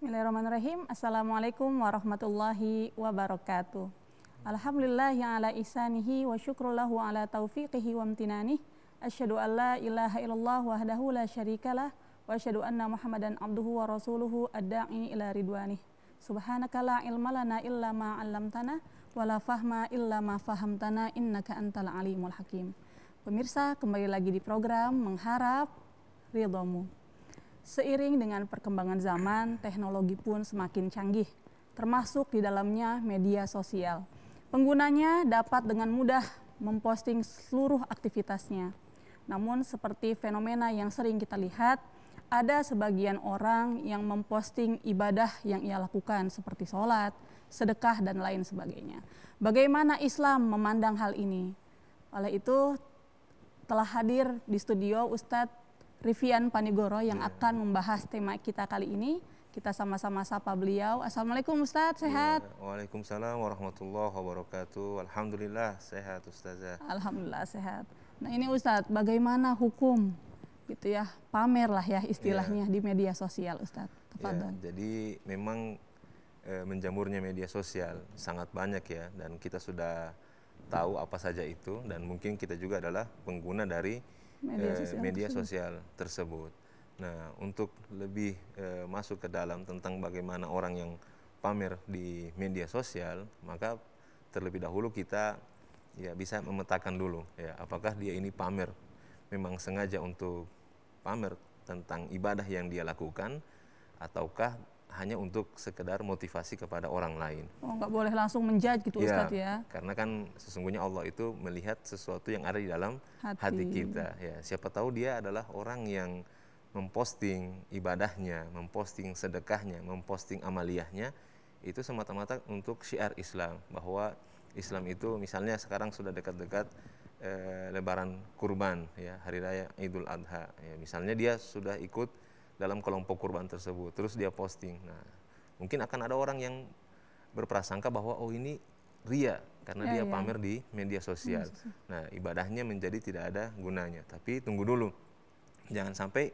Bismillahirrahmanirrahim. Assalamualaikum warahmatullahi wabarakatuh. Alhamdulillah yang ala ihsanihi wa syukrullahu ala taufiqihi wa amtinanih. Asyhadu an la ilaha illallah wahdahu la syarikalah wa asyhadu anna Muhammadan abduhu wa rasuluhu ad-da'i ila ridwanih. Subhanaka la ilma lana illa ma 'allamtana wa la fahma illa ma fahamtana innaka antal alimul hakim. Pemirsa, kembali lagi di program Mengharap Ridhomu. Seiring dengan perkembangan zaman, teknologi pun semakin canggih, termasuk di dalamnya media sosial. Penggunanya dapat dengan mudah memposting seluruh aktivitasnya. Namun seperti fenomena yang sering kita lihat, ada sebagian orang yang memposting ibadah yang ia lakukan seperti sholat, sedekah, dan lain sebagainya. Bagaimana Islam memandang hal ini? Oleh itu telah hadir di studio Ustadz Rifian Panigoro yang akan membahas tema kita kali ini. Kita sama-sama sapa beliau. Assalamualaikum Ustadz, sehat? Waalaikumsalam warahmatullahi wabarakatuh. Alhamdulillah sehat Ustazah. Alhamdulillah sehat. Nah ini Ustadz, bagaimana hukum gitu ya, pamer lah ya istilahnya di media sosial Ustadz? Jadi memang menjamurnya media sosial sangat banyak ya, dan kita sudah tahu apa saja itu, dan mungkin kita juga adalah pengguna dari media sosial tersebut. Nah, untuk lebih masuk ke dalam tentang bagaimana orang yang pamer di media sosial, maka terlebih dahulu kita ya bisa memetakan dulu ya, apakah dia ini pamer memang sengaja untuk pamer tentang ibadah yang dia lakukan, ataukah hanya untuk sekedar motivasi kepada orang lain. Oh, nggak boleh langsung menjudge gitu Ustadz ya. Karena kan sesungguhnya Allah itu melihat sesuatu yang ada di dalam hati kita. Ya, siapa tahu dia adalah orang yang memposting ibadahnya, memposting sedekahnya, memposting amaliyahnya, itu semata-mata untuk syiar Islam, bahwa Islam itu misalnya sekarang sudah dekat-dekat Lebaran Kurban, ya, Hari Raya Idul Adha. Ya, misalnya dia sudah ikut dalam kelompok kurban tersebut, terus dia posting. Nah, mungkin akan ada orang yang berprasangka bahwa oh ini ria karena dia pamer di media sosial. Nah, ibadahnya menjadi tidak ada gunanya. Tapi tunggu dulu, jangan sampai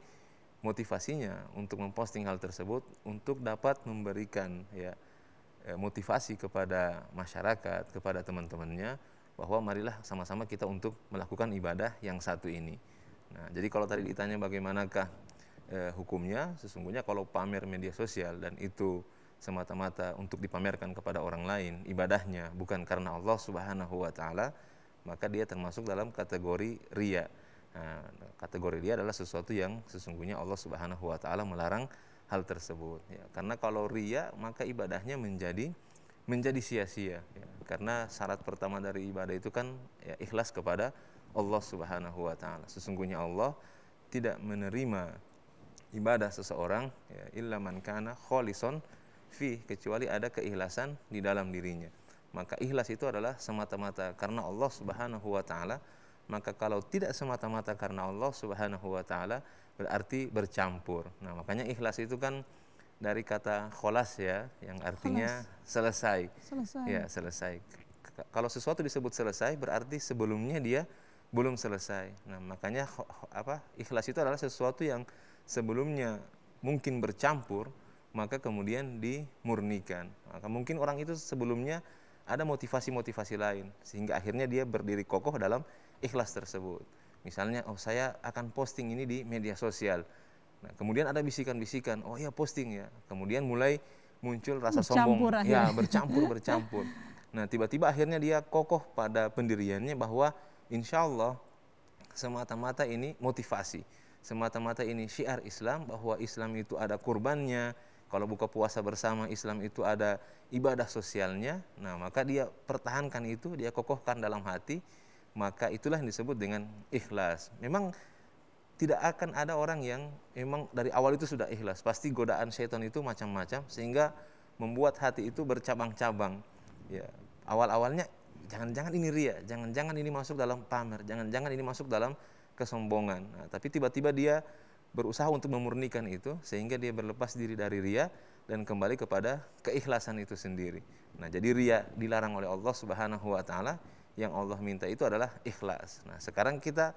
motivasinya untuk memposting hal tersebut untuk dapat memberikan ya motivasi kepada masyarakat, kepada teman-temannya, bahwa marilah sama-sama kita untuk melakukan ibadah yang satu ini. Nah, jadi kalau tadi ditanya bagaimanakah hukumnya, sesungguhnya kalau pamer media sosial dan itu semata-mata untuk dipamerkan kepada orang lain, ibadahnya bukan karena Allah Subhanahu wa taala, maka dia termasuk dalam kategori riya. Nah, kategori riya adalah sesuatu yang sesungguhnya Allah Subhanahu wa taala melarang hal tersebut ya. Karena kalau riya maka ibadahnya menjadi sia-sia ya. Karena syarat pertama dari ibadah itu kan ya, ikhlas kepada Allah Subhanahu wa taala. Sesungguhnya Allah tidak menerima ibadah seseorang ya, illa man kana kholison fi, kecuali ada keikhlasan di dalam dirinya. Maka ikhlas itu adalah semata-mata karena Allah Subhanahu wa taala. Maka kalau tidak semata-mata karena Allah Subhanahu wa taala berarti bercampur. Nah, makanya ikhlas itu kan dari kata kholas ya, yang artinya selesai. Ya, selesai. Kalau sesuatu disebut selesai berarti sebelumnya dia belum selesai. Nah, makanya ikhlas itu adalah sesuatu yang sebelumnya mungkin bercampur, maka kemudian dimurnikan. Maka mungkin orang itu sebelumnya ada motivasi-motivasi lain, sehingga akhirnya dia berdiri kokoh dalam ikhlas tersebut. Misalnya, oh saya akan posting ini di media sosial. Nah, kemudian ada bisikan-bisikan, oh ya posting ya. Kemudian mulai muncul rasa sombong, ya bercampur. Nah, tiba-tiba akhirnya dia kokoh pada pendiriannya bahwa insya Allah semata-mata ini motivasi. Semata-mata ini syiar Islam, bahwa Islam itu ada kurbannya. Kalau buka puasa bersama, Islam itu ada ibadah sosialnya. Nah, maka dia pertahankan itu, dia kokohkan dalam hati. Maka itulah yang disebut dengan ikhlas. Memang tidak akan ada orang yang memang dari awal itu sudah ikhlas. Pasti godaan syaitan itu macam-macam, sehingga membuat hati itu bercabang-cabang. Ya, awal-awalnya jangan-jangan ini ria, jangan-jangan ini masuk dalam pamer, jangan-jangan ini masuk dalam kesombongan. Nah, tapi tiba-tiba dia berusaha untuk memurnikan itu, sehingga dia berlepas diri dari ria dan kembali kepada keikhlasan itu sendiri. Nah, jadi ria dilarang oleh Allah Subhanahu wa taala, yang Allah minta itu adalah ikhlas. Nah, sekarang kita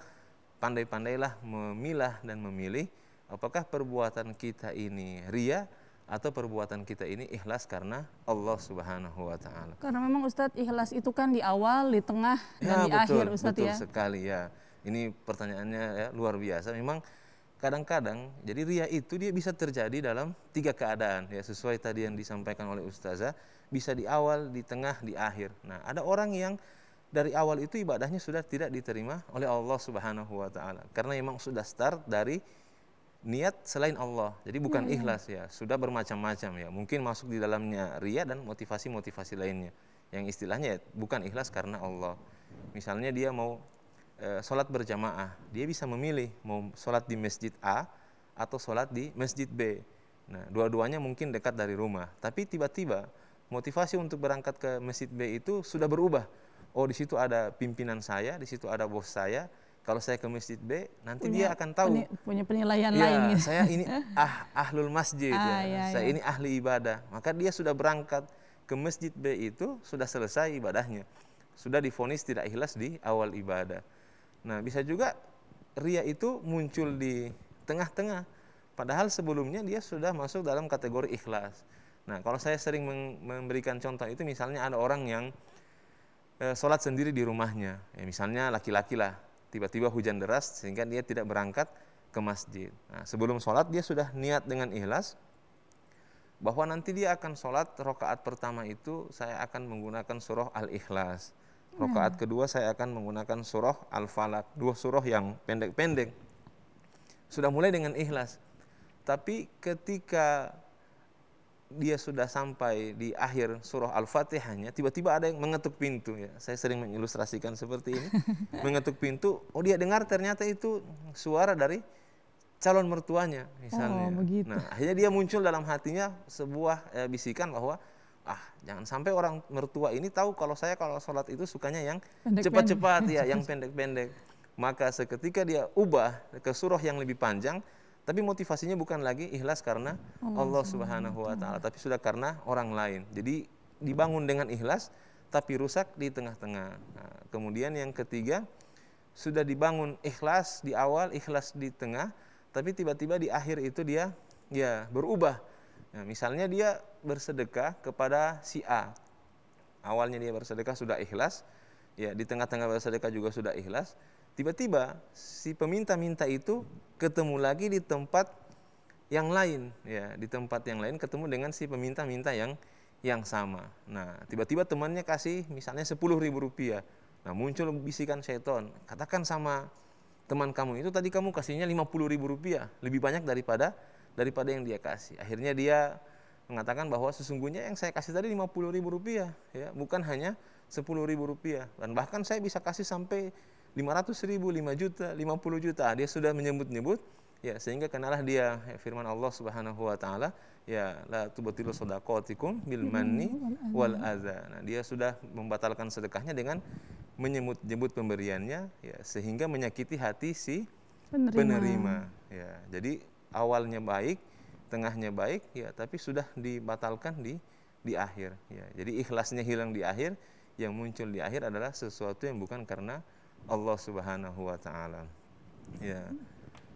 pandai-pandailah memilah dan memilih apakah perbuatan kita ini ria atau perbuatan kita ini ikhlas karena Allah Subhanahu wa taala. Karena memang Ustadz, ikhlas itu kan di awal, di tengah, dan di akhir Ustadz betul ya. Betul sekali ya. Ini pertanyaannya ya, luar biasa. Memang kadang-kadang jadi riya itu dia bisa terjadi dalam 3 keadaan ya, sesuai tadi yang disampaikan oleh Ustazah, bisa di awal, di tengah, di akhir. Nah, ada orang yang dari awal itu ibadahnya sudah tidak diterima oleh Allah Subhanahu wa taala karena memang sudah start dari niat selain Allah. Jadi bukan ikhlas ya, sudah bermacam-macam ya. Mungkin masuk di dalamnya riya dan motivasi-motivasi lainnya. Yang istilahnya ya, bukan ikhlas karena Allah. Misalnya dia mau sholat berjamaah, dia bisa memilih mau sholat di masjid A atau sholat di masjid B. Nah, dua-duanya mungkin dekat dari rumah. Tapi tiba-tiba motivasi untuk berangkat ke masjid B itu sudah berubah. Oh, di situ ada pimpinan saya, di situ ada bos saya. Kalau saya ke masjid B, nanti dia akan tahu. Punya penilaian ya, lain. Gitu. Saya ini ahlul masjid, saya ini ahli ibadah. Maka dia sudah berangkat ke masjid B itu, sudah selesai ibadahnya. Sudah divonis tidak ikhlas di awal ibadah. Nah, bisa juga riya itu muncul di tengah-tengah. Padahal sebelumnya dia sudah masuk dalam kategori ikhlas. Nah, kalau saya sering memberikan contoh itu, misalnya ada orang yang sholat sendiri di rumahnya. Ya, misalnya laki-laki lah. Tiba-tiba hujan deras sehingga dia tidak berangkat ke masjid. Nah, sebelum sholat dia sudah niat dengan ikhlas bahwa nanti dia akan sholat rakaat pertama itu saya akan menggunakan surah Al-Ikhlas. Rakaat kedua saya akan menggunakan surah Al-Falaq. 2 surah yang pendek-pendek. Sudah mulai dengan ikhlas. Tapi ketika dia sudah sampai di akhir surah Al-Fatihahnya, tiba-tiba ada yang mengetuk pintu ya. Saya sering mengilustrasikan seperti ini. Mengetuk pintu, oh dia dengar ternyata itu suara dari calon mertuanya misalnya. Nah, akhirnya dia muncul dalam hatinya sebuah bisikan bahwa jangan sampai orang mertua ini tahu kalau sholat itu sukanya yang cepat-cepat ya, yang pendek-pendek. Maka seketika dia ubah ke surah yang lebih panjang, tapi motivasinya bukan lagi ikhlas karena Allah Subhanahu wa taala, tapi sudah karena orang lain. Jadi dibangun dengan ikhlas tapi rusak di tengah-tengah. Nah, kemudian yang ketiga, sudah dibangun ikhlas di awal, ikhlas di tengah, tapi tiba-tiba di akhir itu dia ya berubah. Nah, misalnya dia bersedekah kepada si A. Awalnya dia bersedekah sudah ikhlas, ya di tengah-tengah bersedekah juga sudah ikhlas. Tiba-tiba si peminta-minta itu ketemu lagi di tempat yang lain, ya di tempat yang lain ketemu dengan si peminta-minta yang sama. Nah, tiba-tiba temannya kasih misalnya 10.000 rupiah. Nah, muncul bisikan syaitan, katakan sama teman kamu itu tadi kamu kasihnya 50.000 rupiah, lebih banyak daripada yang dia kasih. Akhirnya dia mengatakan bahwa sesungguhnya yang saya kasih tadi 50.000 rupiah, ya bukan hanya 10.000 rupiah, dan bahkan saya bisa kasih sampai 500.000, 5 juta, 50 juta. Dia sudah menyebut-nyebut, ya sehingga kenalah dia firman Allah Subhanahu wa taala, ya la tubtilu shadaqatikum bil manni wal adza. Nah, dia sudah membatalkan sedekahnya dengan menyebut-nyebut pemberiannya, ya sehingga menyakiti hati si penerima. Ya, jadi awalnya baik, tengahnya baik, ya tapi sudah dibatalkan di akhir. Ya, jadi ikhlasnya hilang di akhir, yang muncul di akhir adalah sesuatu yang bukan karena Allah Subhanahu wa taala. Ya.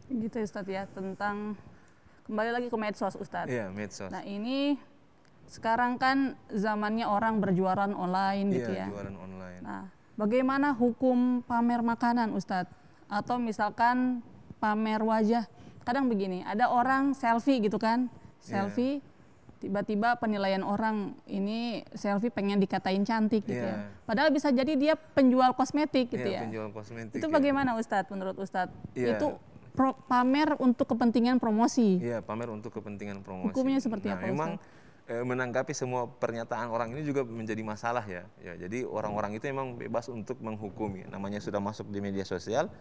Gitu Ustaz ya, tentang kembali lagi ke medsos Ustaz. Iya, medsos. Nah, ini sekarang kan zamannya orang berjualan online gitu ya. Jualan online. Nah, bagaimana hukum pamer makanan Ustaz? Atau misalkan pamer wajah. Kadang begini, ada orang selfie gitu kan. Selfie tiba-tiba penilaian orang ini selfie pengen dikatain cantik gitu ya. Padahal bisa jadi dia penjual kosmetik gitu ya. Penjual kosmetik. Itu bagaimana Ustadz menurut Ustadz? Itu pamer untuk kepentingan promosi. Iya, pamer untuk kepentingan promosi. Hukumnya seperti apa Ustadz? Memang menanggapi semua pernyataan orang ini juga menjadi masalah ya. Jadi orang-orang itu memang bebas untuk menghukumi. Namanya sudah masuk di media sosial,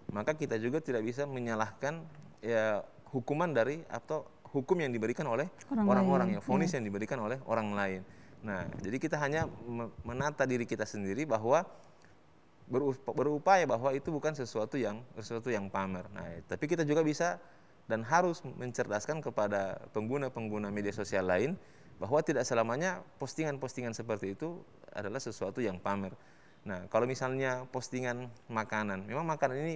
maka kita juga tidak bisa menyalahkan ya hukuman dari atau hukum yang diberikan oleh orang-orang, ya vonis yang diberikan oleh orang lain. Nah, jadi kita hanya menata diri kita sendiri bahwa berupaya bahwa itu bukan sesuatu yang pamer. Nah, tapi kita juga bisa dan harus mencerdaskan kepada pengguna-pengguna media sosial lain bahwa tidak selamanya postingan-postingan seperti itu adalah sesuatu yang pamer. Nah, kalau misalnya postingan makanan, memang makanan ini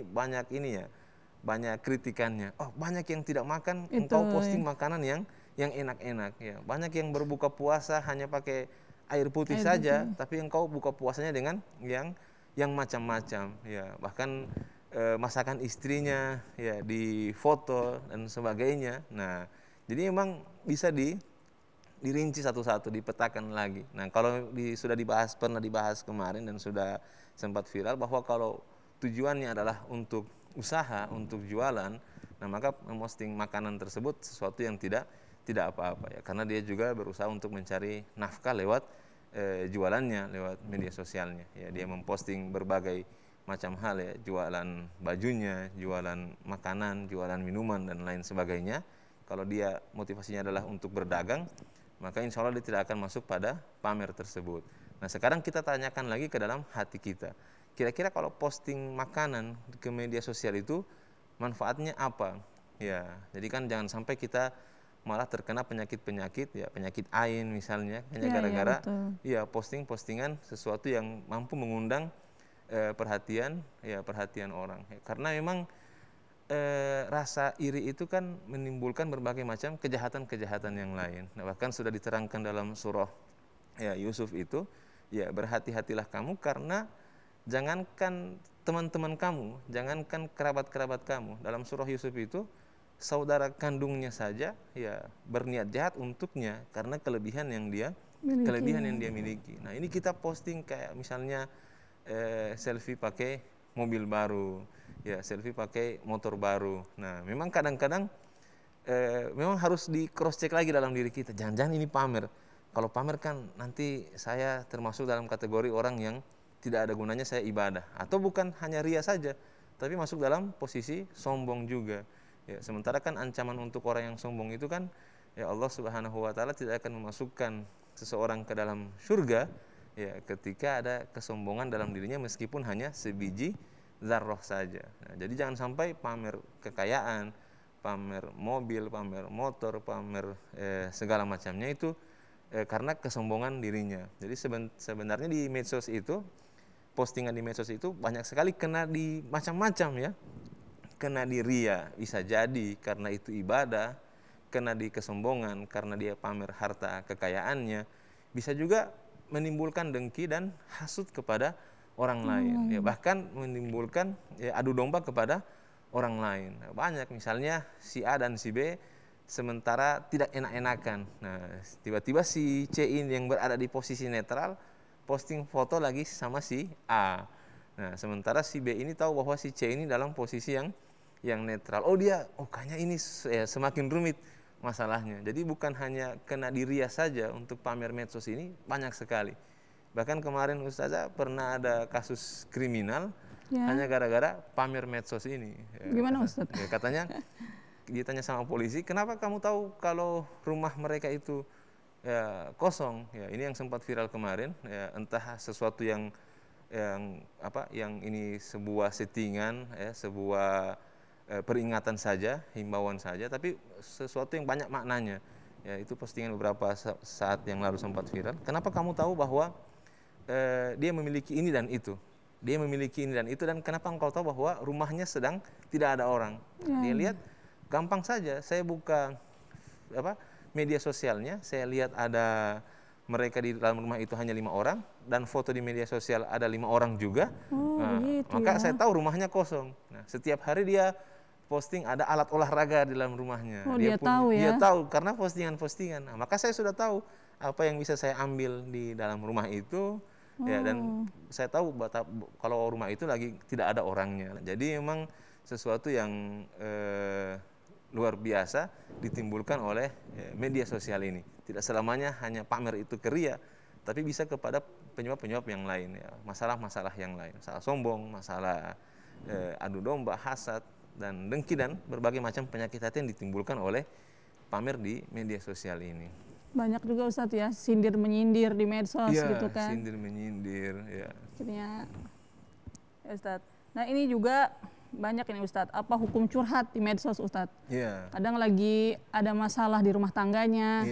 banyak kritikannya. Oh, banyak yang tidak makan, engkau posting makanan yang enak-enak ya. Banyak yang berbuka puasa hanya pakai air putih saja, tapi engkau buka puasanya dengan yang macam-macam ya. Bahkan masakan istrinya ya difoto dan sebagainya. Nah, jadi memang bisa dirinci satu-satu, dipetakan lagi. Nah, kalau sudah pernah dibahas kemarin dan sudah sempat viral bahwa kalau tujuannya adalah untuk usaha, untuk jualan, nah maka memposting makanan tersebut sesuatu yang tidak apa-apa ya, karena dia juga berusaha untuk mencari nafkah lewat jualannya, lewat media sosialnya ya. Dia memposting berbagai macam hal ya, jualan bajunya, jualan makanan, jualan minuman dan lain sebagainya. Kalau dia motivasinya adalah untuk berdagang, maka insya Allah dia tidak akan masuk pada pamer tersebut. Nah, sekarang kita tanyakan lagi ke dalam hati kita. Kira-kira kalau posting makanan ke media sosial itu manfaatnya apa? Ya, jadi kan jangan sampai kita malah terkena penyakit-penyakit ya, penyakit ain misalnya, hanya gara-gara posting-postingan sesuatu yang mampu mengundang perhatian orang. Karena memang rasa iri itu kan menimbulkan berbagai macam kejahatan-kejahatan yang lain. Nah, bahkan sudah diterangkan dalam surah ya Yusuf itu, ya berhati-hatilah kamu karena jangankan teman-teman kamu, jangankan kerabat-kerabat kamu. Dalam surah Yusuf itu saudara kandungnya saja ya berniat jahat untuknya karena kelebihan yang dia miliki. Nah, ini kita posting kayak misalnya selfie pakai mobil baru, ya selfie pakai motor baru. Nah, memang kadang-kadang memang harus di cross check lagi dalam diri kita. Jangan-jangan ini pamer. Kalau pamer kan nanti saya termasuk dalam kategori orang yang tidak ada gunanya saya ibadah, atau bukan hanya ria saja, tapi masuk dalam posisi sombong juga. Ya, sementara kan ancaman untuk orang yang sombong itu kan ya Allah Subhanahu wa taala tidak akan memasukkan seseorang ke dalam surga ya ketika ada kesombongan dalam dirinya meskipun hanya sebiji zarrah saja. Nah, jadi jangan sampai pamer kekayaan, pamer mobil, pamer motor, pamer segala macamnya itu karena kesombongan dirinya. Jadi sebenarnya di medsos itu, postingan di medsos itu banyak sekali kena di macam-macam ya. Kena di ria, bisa jadi karena itu ibadah, kena di kesombongan karena dia pamer harta kekayaannya, bisa juga menimbulkan dengki dan hasud kepada orang lain, ya bahkan menimbulkan adu domba kepada orang lain. Banyak misalnya si A dan si B sementara tidak enak-enakan, nah tiba-tiba si C ini yang berada di posisi netral posting foto lagi sama si A. Nah, sementara si B ini tahu bahwa si C ini dalam posisi yang netral. Kayaknya ini semakin rumit masalahnya. Jadi bukan hanya kena di ria saja untuk pamer medsos ini, banyak sekali. Bahkan kemarin Ustazah pernah ada kasus kriminal hanya gara-gara pamer medsos ini. Gimana Ustaz? Katanya ditanya sama polisi, kenapa kamu tahu kalau rumah mereka itu kosong? Ya, ini yang sempat viral kemarin. Ya, entah sesuatu yang ini sebuah settingan, sebuah peringatan saja, himbauan saja, tapi sesuatu yang banyak maknanya. Ya, itu postingan beberapa saat yang lalu sempat viral. Kenapa kamu tahu bahwa dia memiliki ini dan itu? Dia memiliki ini dan itu, dan kenapa engkau tahu bahwa rumahnya sedang tidak ada orang? Dia lihat gampang saja. Saya buka media sosialnya, saya lihat ada mereka di dalam rumah itu hanya 5 orang dan foto di media sosial ada 5 orang juga. Maka saya tahu rumahnya kosong. Nah, setiap hari dia posting ada alat olahraga di dalam rumahnya. Dia tahu karena postingan-postingan. Nah, maka saya sudah tahu apa yang bisa saya ambil di dalam rumah itu. Ya, dan saya tahu kalau rumah itu lagi tidak ada orangnya. Jadi memang sesuatu yang luar biasa ditimbulkan oleh media sosial ini. Tidak selamanya hanya pamer itu keria, tapi bisa kepada penyebab-penyebab yang lain ya, masalah-masalah yang lain, masalah sombong, masalah adu domba, hasad dan dengki dan berbagai macam penyakit hati yang ditimbulkan oleh pamer di media sosial ini. Banyak juga Ustadz ya, sindir menyindir di medsos gitu kan. Sindir menyindir ya. Akhirnya Ustadz. Nah, ini juga banyak ini Ustadz, apa hukum curhat di medsos Ustadz? Kadang lagi ada masalah di rumah tangganya,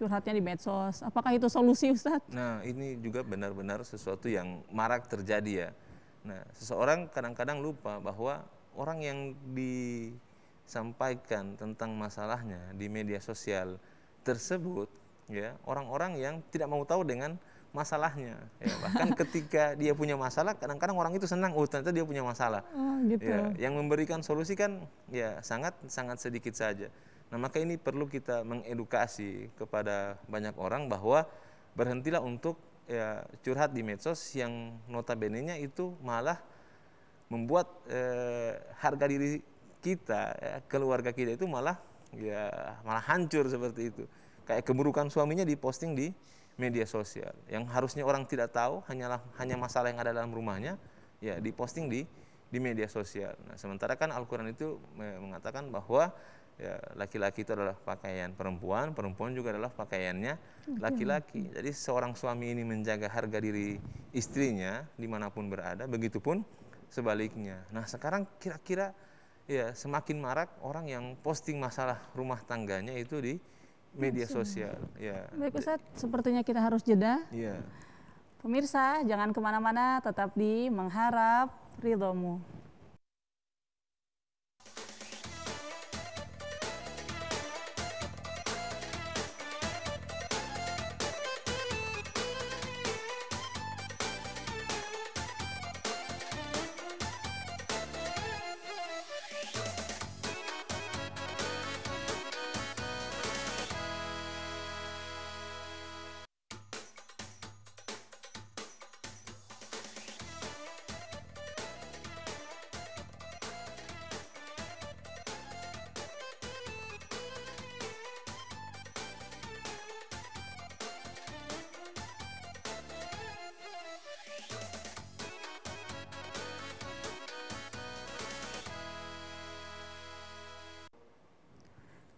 curhatnya di medsos. Apakah itu solusi Ustadz? Nah, ini juga benar-benar sesuatu yang marak terjadi ya. Nah, seseorang kadang-kadang lupa bahwa orang yang disampaikan tentang masalahnya di media sosial tersebut, ya, orang-orang yang tidak mau tahu dengan masalahnya, ya. Bahkan ketika dia punya masalah, kadang-kadang orang itu senang, oh ternyata dia punya masalah. Gitu. Ya, yang memberikan solusi kan ya sangat sedikit saja. Nah, maka ini perlu kita mengedukasi kepada banyak orang bahwa berhentilah untuk ya curhat di medsos yang notabene-nya itu malah membuat harga diri kita, ya, keluarga kita itu malah hancur seperti itu. Kayak keburukan suaminya diposting di media sosial, yang harusnya orang tidak tahu, hanya masalah yang ada dalam rumahnya, ya diposting di media sosial. Nah, sementara kan Al-Quran itu mengatakan bahwa ya laki-laki itu adalah pakaian perempuan, perempuan juga adalah pakaiannya laki-laki. Jadi seorang suami ini menjaga harga diri istrinya dimanapun berada, begitupun sebaliknya. Nah, sekarang kira-kira ya semakin marak orang yang posting masalah rumah tangganya itu di media sosial. Ya. Baik Ustadz, sepertinya kita harus jeda. Ya. Pemirsa, jangan kemana-mana, tetap di Mengharap Ridhomu.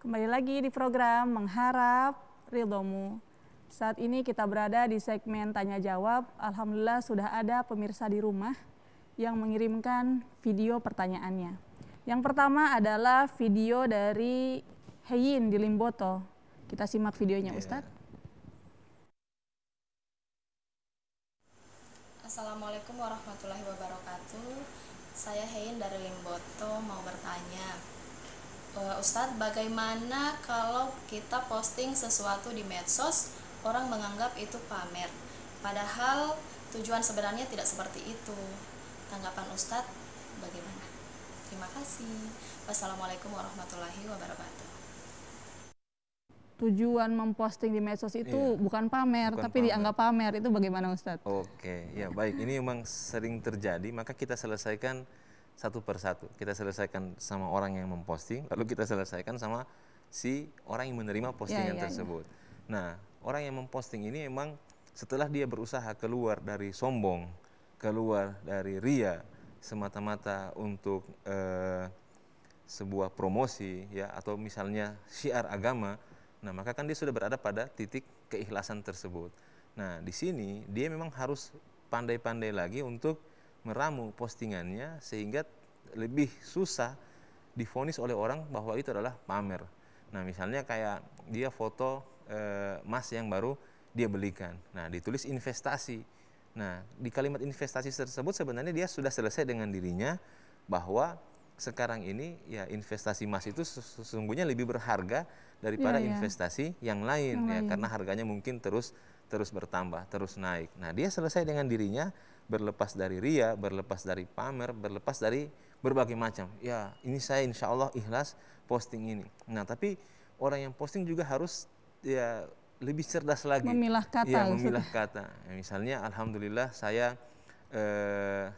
Kembali lagi di program Mengharap Ridhomu. Saat ini kita berada di segmen Tanya Jawab. Alhamdulillah sudah ada pemirsa di rumah yang mengirimkan video pertanyaannya. Yang pertama adalah video dari Heyin di Limboto. Kita simak videonya, Ustadz. Assalamualaikum warahmatullahi wabarakatuh. Saya Heyin dari Limboto mau bertanya. Ustadz, bagaimana kalau kita posting sesuatu di medsos, orang menganggap itu pamer, padahal tujuan sebenarnya tidak seperti itu. Tanggapan Ustadz bagaimana? Terima kasih. Wassalamualaikum warahmatullahi wabarakatuh. Tujuan memposting di medsos itu bukan pamer, tapi dianggap pamer. Itu bagaimana Ustadz? Oke, ya baik. Ini memang sering terjadi, maka kita selesaikan satu persatu. Kita selesaikan sama orang yang memposting, lalu kita selesaikan sama si orang yang menerima postingan tersebut. Nah, orang yang memposting ini memang setelah dia berusaha keluar dari sombong, keluar dari ria, semata-mata untuk sebuah promosi, ya, atau misalnya syiar agama, nah maka kan dia sudah berada pada titik keikhlasan tersebut. Nah, di sini dia memang harus pandai-pandai lagi untuk meramu postingannya sehingga lebih susah divonis oleh orang bahwa itu adalah pamer. Nah, misalnya kayak dia foto emas yang baru dia belikan. Nah, ditulis investasi. Nah, di kalimat investasi tersebut sebenarnya dia sudah selesai dengan dirinya bahwa sekarang ini ya investasi emas itu sesungguhnya lebih berharga daripada investasi yang lain, karena harganya mungkin terus bertambah, terus naik. Nah, dia selesai dengan dirinya, berlepas dari ria, berlepas dari pamer, berlepas dari berbagai macam. Ya, ini saya insya Allah ikhlas posting ini. Nah, tapi orang yang posting juga harus ya lebih cerdas lagi. Memilah kata. Ya, memilah kata. Ya, misalnya, alhamdulillah saya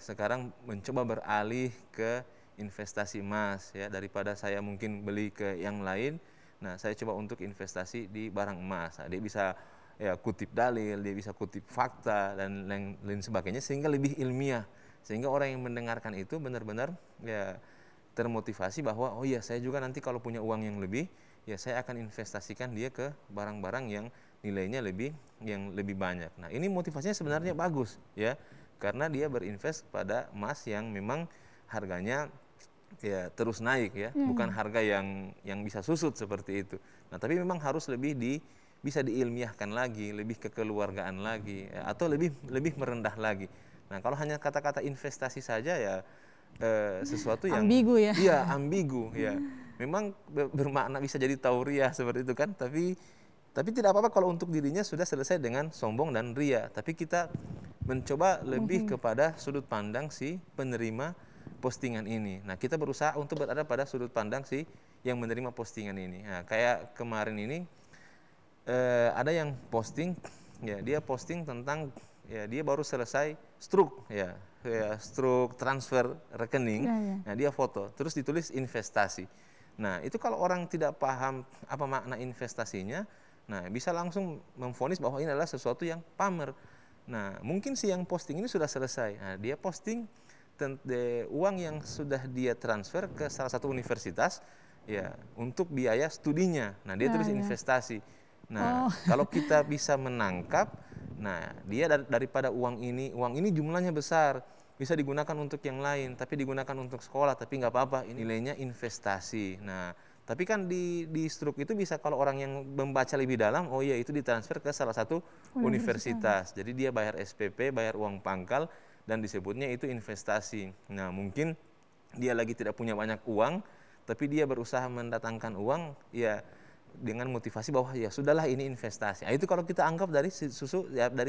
sekarang mencoba beralih ke investasi emas, ya, daripada saya mungkin beli ke yang lain. Nah, saya coba untuk investasi di barang emas. Nah, dia bisa ya kutip dalil, dia bisa kutip fakta dan lain sebagainya sehingga lebih ilmiah, sehingga orang yang mendengarkan itu benar-benar ya termotivasi bahwa oh iya, saya juga nanti kalau punya uang yang lebih, ya saya akan investasikan dia ke barang-barang yang nilainya lebih banyak. Nah, ini motivasinya sebenarnya bagus, ya, karena dia berinvest pada emas yang memang harganya ya terus naik, ya, bukan harga yang bisa susut seperti itu. Nah, tapi memang harus lebih bisa diilmiahkan lagi, lebih kekeluargaan lagi, ya, atau lebih merendah lagi. Nah, kalau hanya kata-kata investasi saja ya sesuatu yang ambigu, ya. Iya, ambigu, ya. Memang bermakna bisa jadi tauriah seperti itu kan, tapi Tapi tidak apa-apa kalau untuk dirinya sudah selesai dengan sombong dan ria. Tapi kita mencoba lebih kepada sudut pandang si penerima postingan ini. Nah, kita berusaha untuk berada pada sudut pandang si yang menerima postingan ini. Nah, kayak kemarin ini ada yang posting, ya dia posting tentang ya dia baru selesai stroke, ya stroke transfer rekening. Nah, dia foto, terus ditulis investasi. Nah, itu kalau orang tidak paham apa makna investasinya, nah bisa langsung memvonis bahwa ini adalah sesuatu yang pamer. Nah, mungkin si yang posting ini sudah selesai. Nah, dia posting uang yang sudah dia transfer ke salah satu universitas ya untuk biaya studinya. Nah, dia tulis investasi. Nah, kalau kita bisa menangkap, nah dia daripada uang ini jumlahnya besar, bisa digunakan untuk yang lain, tapi digunakan untuk sekolah, tapi nggak apa-apa, nilainya investasi. Nah, tapi kan di struk itu bisa kalau orang yang membaca lebih dalam, oh iya itu ditransfer ke salah satu universitas. Jadi dia bayar SPP, bayar uang pangkal, dan disebutnya itu investasi. Nah, mungkin dia lagi tidak punya banyak uang, tapi dia berusaha mendatangkan uang, ya dengan motivasi bahwa ya sudahlah ini investasi. Nah, itu kalau kita anggap dari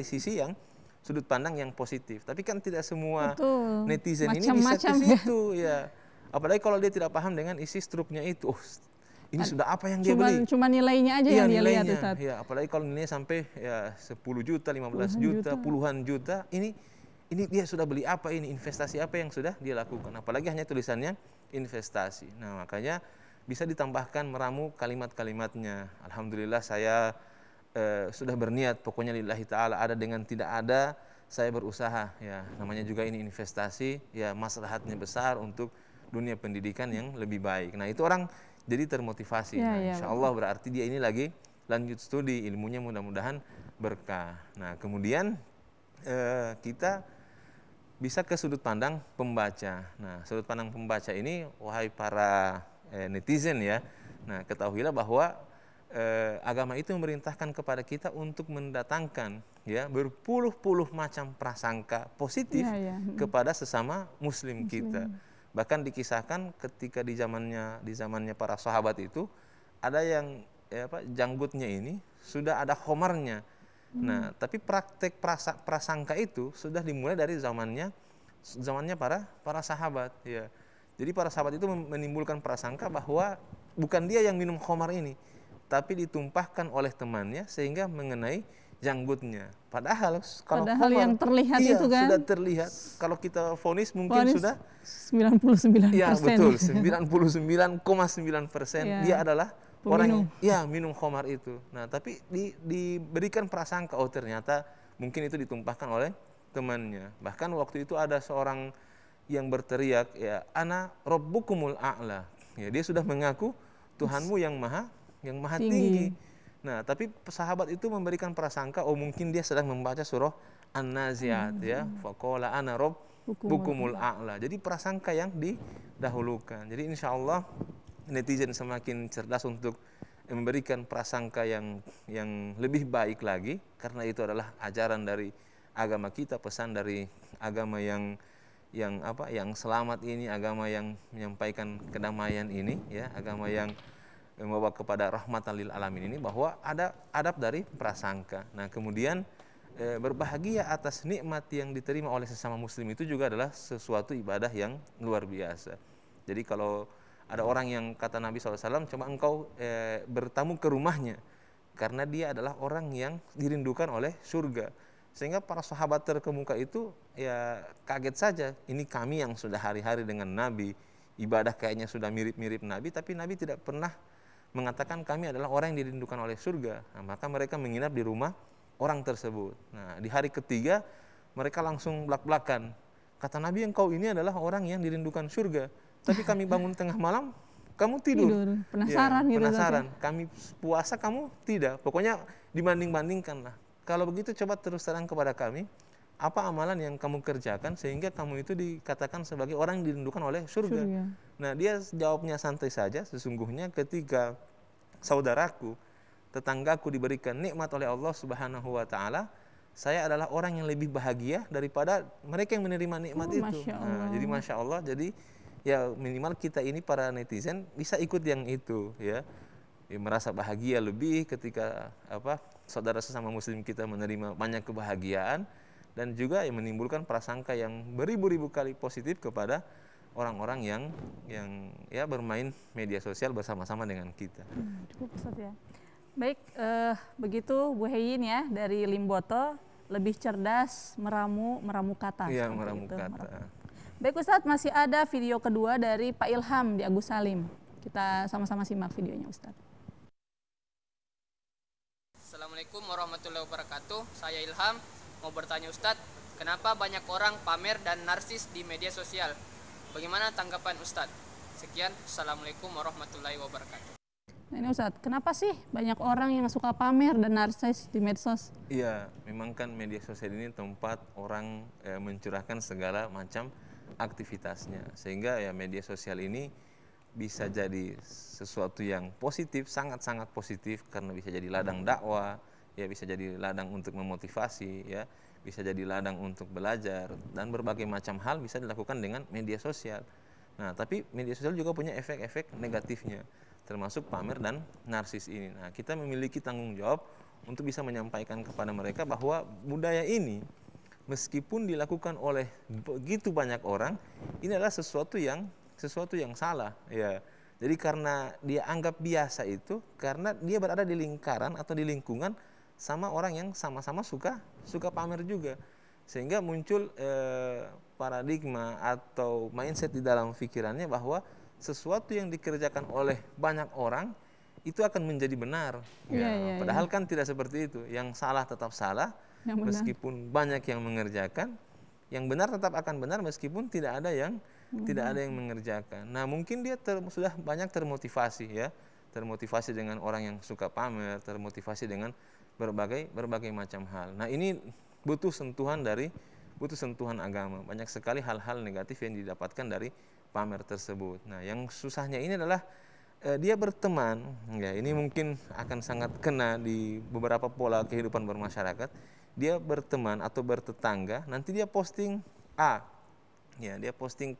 sisi yang sudut pandang yang positif. Tapi kan tidak semua netizen ini bisa ke situ ya. Apalagi kalau dia tidak paham dengan isi struknya itu. Oh, ini sudah apa yang dia beli? Cuma nilainya aja yang dia lihat, Ustaz. Ya, apalagi kalau nilainya sampai ya 10 juta, 15 juta, puluhan juta. Ini dia sudah beli apa ini? Investasi apa yang sudah dia lakukan? Apalagi hanya tulisannya investasi. Nah, makanya bisa ditambahkan meramu kalimat-kalimatnya. Alhamdulillah saya sudah berniat, pokoknya lillahi ta'ala, ada dengan tidak ada, saya berusaha. Ya, namanya juga ini investasi, ya maslahatnya besar untuk dunia pendidikan yang lebih baik. Nah, itu orang jadi termotivasi. Insya Allah berarti dia ini lagi lanjut studi, ilmunya mudah-mudahan berkah. Nah, kemudian kita bisa ke sudut pandang pembaca. Nah, sudut pandang pembaca ini, wahai para netizen ya, nah ketahuilah bahwa agama itu memerintahkan kepada kita untuk mendatangkan ya berpuluh-puluh macam prasangka positif kepada sesama muslim kita. Bahkan dikisahkan ketika di zamannya para sahabat itu ada yang janggutnya ini sudah ada khomarnya. Nah, tapi praktek prasangka itu sudah dimulai dari zamannya para sahabat ya. Jadi para sahabat itu menimbulkan prasangka bahwa bukan dia yang minum khamar ini, tapi ditumpahkan oleh temannya sehingga mengenai janggutnya. Padahal kalau khamar, yang terlihat itu kan sudah terlihat. Kalau kita vonis mungkin sudah 99%. Ya betul, 99,9% dia adalah orang yang minum khamar itu. Nah, tapi diberikan prasangka, oh ternyata mungkin itu ditumpahkan oleh temannya. Bahkan waktu itu ada seorang yang berteriak, ya ana rabbukumul a'la. Ya, dia sudah mengaku Tuhanmu yang maha tinggi. Nah, tapi sahabat itu memberikan prasangka, oh mungkin dia sedang membaca surah An-Nazi'at ya. Faqala ana rabbukumul a'la. Jadi prasangka yang didahulukan. Jadi insya Allah netizen semakin cerdas untuk memberikan prasangka yang lebih baik lagi, karena itu adalah ajaran dari agama kita, pesan dari agama yang selamat ini, agama yang menyampaikan kedamaian ini ya, agama yang membawa kepada rahmatan lil alamin ini, bahwa ada adab dari prasangka. Nah, kemudian berbahagia atas nikmat yang diterima oleh sesama muslim itu juga adalah sesuatu ibadah yang luar biasa. Jadi kalau ada orang yang kata Nabi SAW, coba engkau bertamu ke rumahnya, karena dia adalah orang yang dirindukan oleh surga. Sehingga para sahabat terkemuka itu ya kaget saja, ini kami yang sudah hari-hari dengan Nabi, ibadah kayaknya sudah mirip-mirip Nabi, tapi Nabi tidak pernah mengatakan kami adalah orang yang dirindukan oleh surga. Nah, maka mereka menginap di rumah orang tersebut. Nah, di hari ketiga mereka langsung belak-belakan, kata Nabi, engkau ini adalah orang yang dirindukan surga, tapi kami bangun tengah malam kamu tidur. Penasaran ya, penasaran. Kami puasa kamu tidak. Pokoknya dibanding-bandingkan lah. Kalau begitu coba terus terang kepada kami, apa amalan yang kamu kerjakan sehingga kamu itu dikatakan sebagai orang yang dirindukan oleh surga. Nah, dia jawabnya santai saja, sesungguhnya ketika saudaraku, tetanggaku diberikan nikmat oleh Allah Subhanahu wa taala, saya adalah orang yang lebih bahagia daripada mereka yang menerima nikmat itu. Nah, jadi Masya Allah, jadi ya minimal kita ini para netizen bisa ikut yang itu ya. merasa bahagia lebih ketika saudara sesama muslim kita menerima banyak kebahagiaan, dan juga menimbulkan prasangka yang beribu-ribu kali positif kepada orang-orang yang ya bermain media sosial bersama-sama dengan kita. Cukup Ustaz ya. Baik, begitu Bu Heyin ya dari Limboto, lebih cerdas meramu kata. Iya, meramu kata. Baik Ustadz, masih ada video kedua dari Pak Ilham di Agus Salim. Kita sama-sama simak videonya Ustadz. Assalamualaikum warahmatullahi wabarakatuh. Saya Ilham, mau bertanya Ustadz, kenapa banyak orang pamer dan narsis di media sosial? Bagaimana tanggapan Ustadz? Sekian, Assalamualaikum warahmatullahi wabarakatuh. Nah ini Ustadz, kenapa sih banyak orang yang suka pamer dan narsis di medsos? Iya, memang kan media sosial ini tempat orang mencurahkan segala macam aktivitasnya, sehingga ya media sosial ini bisa jadi sesuatu yang positif, sangat-sangat positif, karena bisa jadi ladang dakwah, ya bisa jadi ladang untuk memotivasi, ya bisa jadi ladang untuk belajar, dan berbagai macam hal bisa dilakukan dengan media sosial. Nah, tapi media sosial juga punya efek-efek negatifnya, termasuk pamer dan narsis ini. Nah, kita memiliki tanggung jawab untuk bisa menyampaikan kepada mereka bahwa budaya ini, meskipun dilakukan oleh begitu banyak orang, ini adalah sesuatu yang salah, ya. Jadi karena dia anggap biasa itu, karena dia berada di lingkaran atau di lingkungan sama orang yang sama-sama suka pamer juga, sehingga muncul paradigma atau mindset di dalam pikirannya bahwa sesuatu yang dikerjakan oleh banyak orang itu akan menjadi benar. Padahal kan tidak seperti itu. Yang salah tetap salah, meskipun banyak yang mengerjakan. Yang benar tetap akan benar meskipun tidak ada yang mengerjakan. Nah, mungkin dia sudah banyak termotivasi, ya, termotivasi dengan orang yang suka pamer, termotivasi dengan berbagai macam hal. Nah, ini butuh sentuhan agama. Banyak sekali hal-hal negatif yang didapatkan dari pamer tersebut. Nah, yang susahnya ini adalah dia berteman, ya, ini mungkin akan sangat kena di beberapa pola kehidupan bermasyarakat. Dia berteman atau bertetangga, nanti dia posting A, ya, dia posting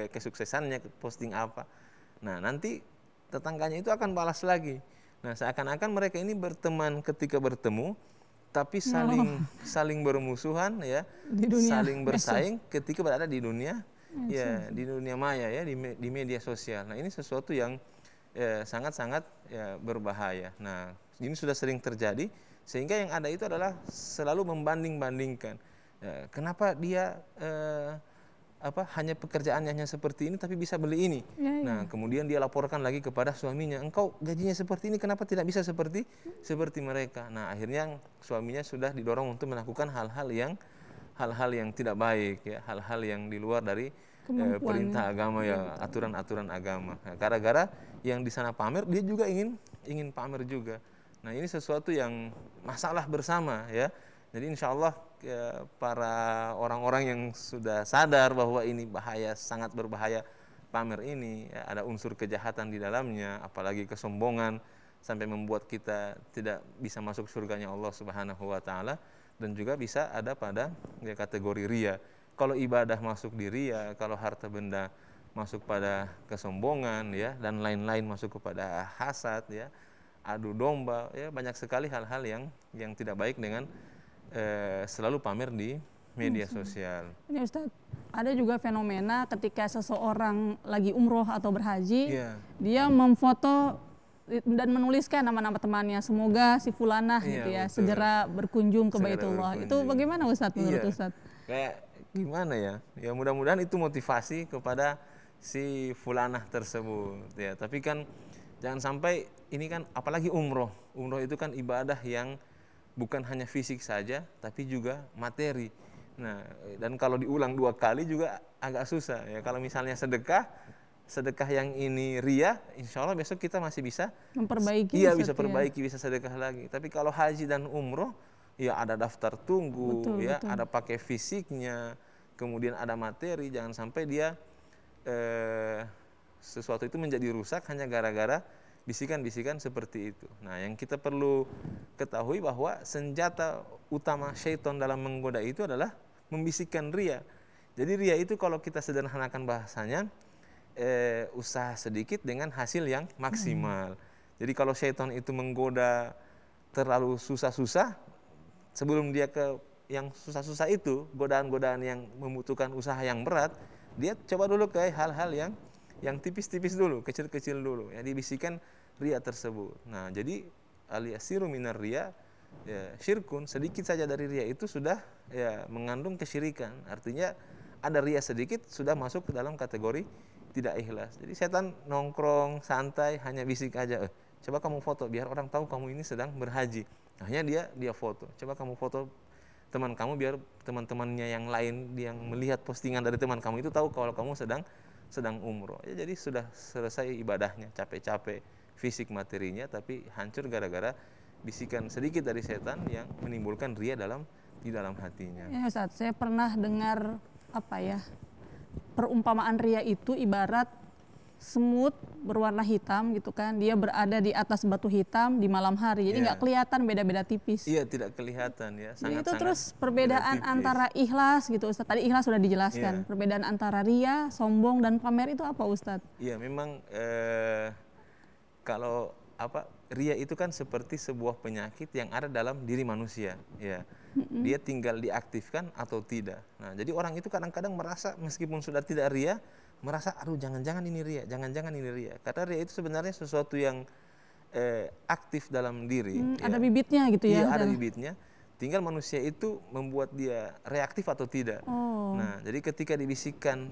kesuksesannya, posting apa. Nah, nanti tetangganya itu akan balas lagi. Nah, seakan-akan mereka ini berteman ketika bertemu, tapi saling bermusuhan, ya, saling bersaing ketika berada di dunia, ya, di dunia maya, ya, di media sosial. Nah, ini sesuatu yang sangat-sangat ya, berbahaya. Nah, ini sudah sering terjadi, sehingga yang ada itu adalah selalu membanding-bandingkan. Ya, kenapa dia hanya pekerjaannya hanya seperti ini tapi bisa beli ini. Nah, kemudian dia laporkan lagi kepada suaminya, engkau gajinya seperti ini, kenapa tidak bisa seperti mereka. Nah, akhirnya suaminya sudah didorong untuk melakukan hal-hal yang tidak baik, ya, hal-hal yang di luar dari perintah agama, ya, aturan-aturan agama. Nah, gara-gara yang di sana pamer, dia juga ingin pamer juga. Nah, ini sesuatu yang masalah bersama, ya. Jadi insya Allah para orang-orang yang sudah sadar bahwa ini bahaya, sangat berbahaya pamer ini, ya, ada unsur kejahatan di dalamnya, apalagi kesombongan sampai membuat kita tidak bisa masuk surganya Allah Subhanahu wa taala, dan juga bisa ada pada kategori ria. Kalau ibadah masuk di ria, kalau harta benda masuk pada kesombongan, ya, dan lain-lain masuk kepada hasad, ya, adu domba, ya, banyak sekali hal-hal yang tidak baik dengan selalu pamer di media sosial. Ini Ustadz, ada juga fenomena ketika seseorang lagi umroh atau berhaji, dia memfoto dan menuliskan nama-nama temannya, semoga si fulanah gitu ya, segera berkunjung ke Baitullah. Itu bagaimana Ustadz menurut Ustadz? Kayak gimana ya? Ya mudah-mudahan itu motivasi kepada si fulanah tersebut, ya. Tapi kan jangan sampai ini kan, apalagi umroh. Umroh itu kan ibadah yang bukan hanya fisik saja, tapi juga materi. Nah, dan kalau diulang 2 kali juga agak susah, ya. Kalau misalnya sedekah yang ini ria, insya Allah besok kita masih bisa memperbaiki. Iya, bisa perbaiki, bisa sedekah lagi. Tapi kalau haji dan umroh, ya ada daftar tunggu, betul. Ada pakai fisiknya, kemudian ada materi. Jangan sampai dia sesuatu itu menjadi rusak hanya gara-gara bisikan-bisikan seperti itu. Nah, yang kita perlu ketahui bahwa senjata utama syaitan dalam menggoda itu adalah membisikkan ria. Jadi ria itu kalau kita sederhanakan bahasanya, usaha sedikit dengan hasil yang maksimal. Jadi kalau syaitan itu menggoda terlalu susah-susah, sebelum dia ke yang susah-susah itu, godaan-godaan yang membutuhkan usaha yang berat, dia coba dulu ke hal-hal yang tipis-tipis dulu, kecil-kecil dulu, ya dibisikkan ria tersebut. Nah, jadi al-yasiru minar ria, ya syirkun, sedikit saja dari ria itu sudah ya mengandung kesyirikan. Artinya ada ria sedikit sudah masuk ke dalam kategori tidak ikhlas. Jadi setan nongkrong santai hanya bisik aja, coba kamu foto biar orang tahu kamu ini sedang berhaji. Akhirnya dia foto. Coba kamu foto teman kamu biar teman-temannya yang lain yang melihat postingan dari teman kamu itu tahu kalau kamu sedang umroh. Ya, jadi sudah selesai ibadahnya, capek-capek fisik materinya, tapi hancur gara-gara bisikan sedikit dari setan yang menimbulkan ria di dalam hatinya. Ya Ustaz, saya pernah dengar perumpamaan ria itu ibarat semut berwarna hitam gitu kan, dia berada di atas batu hitam di malam hari, jadi nggak kelihatan, beda-beda tipis. Iya, tidak kelihatan ya. Sangat, itu terus perbedaan antara ikhlas gitu Ustadz, tadi ikhlas sudah dijelaskan. Perbedaan antara ria, sombong dan pamer itu apa Ustadz? Iya, memang kalau ria itu kan seperti sebuah penyakit yang ada dalam diri manusia, ya. Dia tinggal diaktifkan atau tidak. Nah, jadi orang itu kadang-kadang merasa meskipun sudah tidak ria, merasa aduh jangan-jangan ini ria, jangan-jangan ini ria. Karena ria itu sebenarnya sesuatu yang aktif dalam diri. Ada bibitnya gitu ya? Iya, ada bibitnya. Tinggal manusia itu membuat dia reaktif atau tidak. Nah, jadi ketika dibisikkan,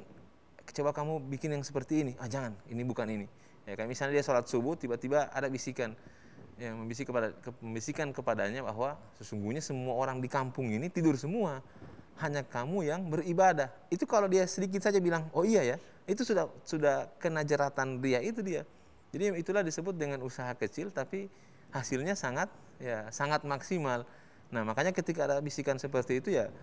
coba kamu bikin yang seperti ini, jangan, ini bukan ini. Ya, kayak misalnya dia sholat subuh, tiba-tiba ada bisikan yang membisikkan kepadanya bahwa sesungguhnya semua orang di kampung ini tidur semua, hanya kamu yang beribadah. Itu kalau dia sedikit saja bilang, oh iya ya, itu sudah kena jeratan ria itu dia. Jadi itulah disebut dengan usaha kecil tapi hasilnya sangat maksimal. Nah, makanya ketika ada bisikan seperti itu ya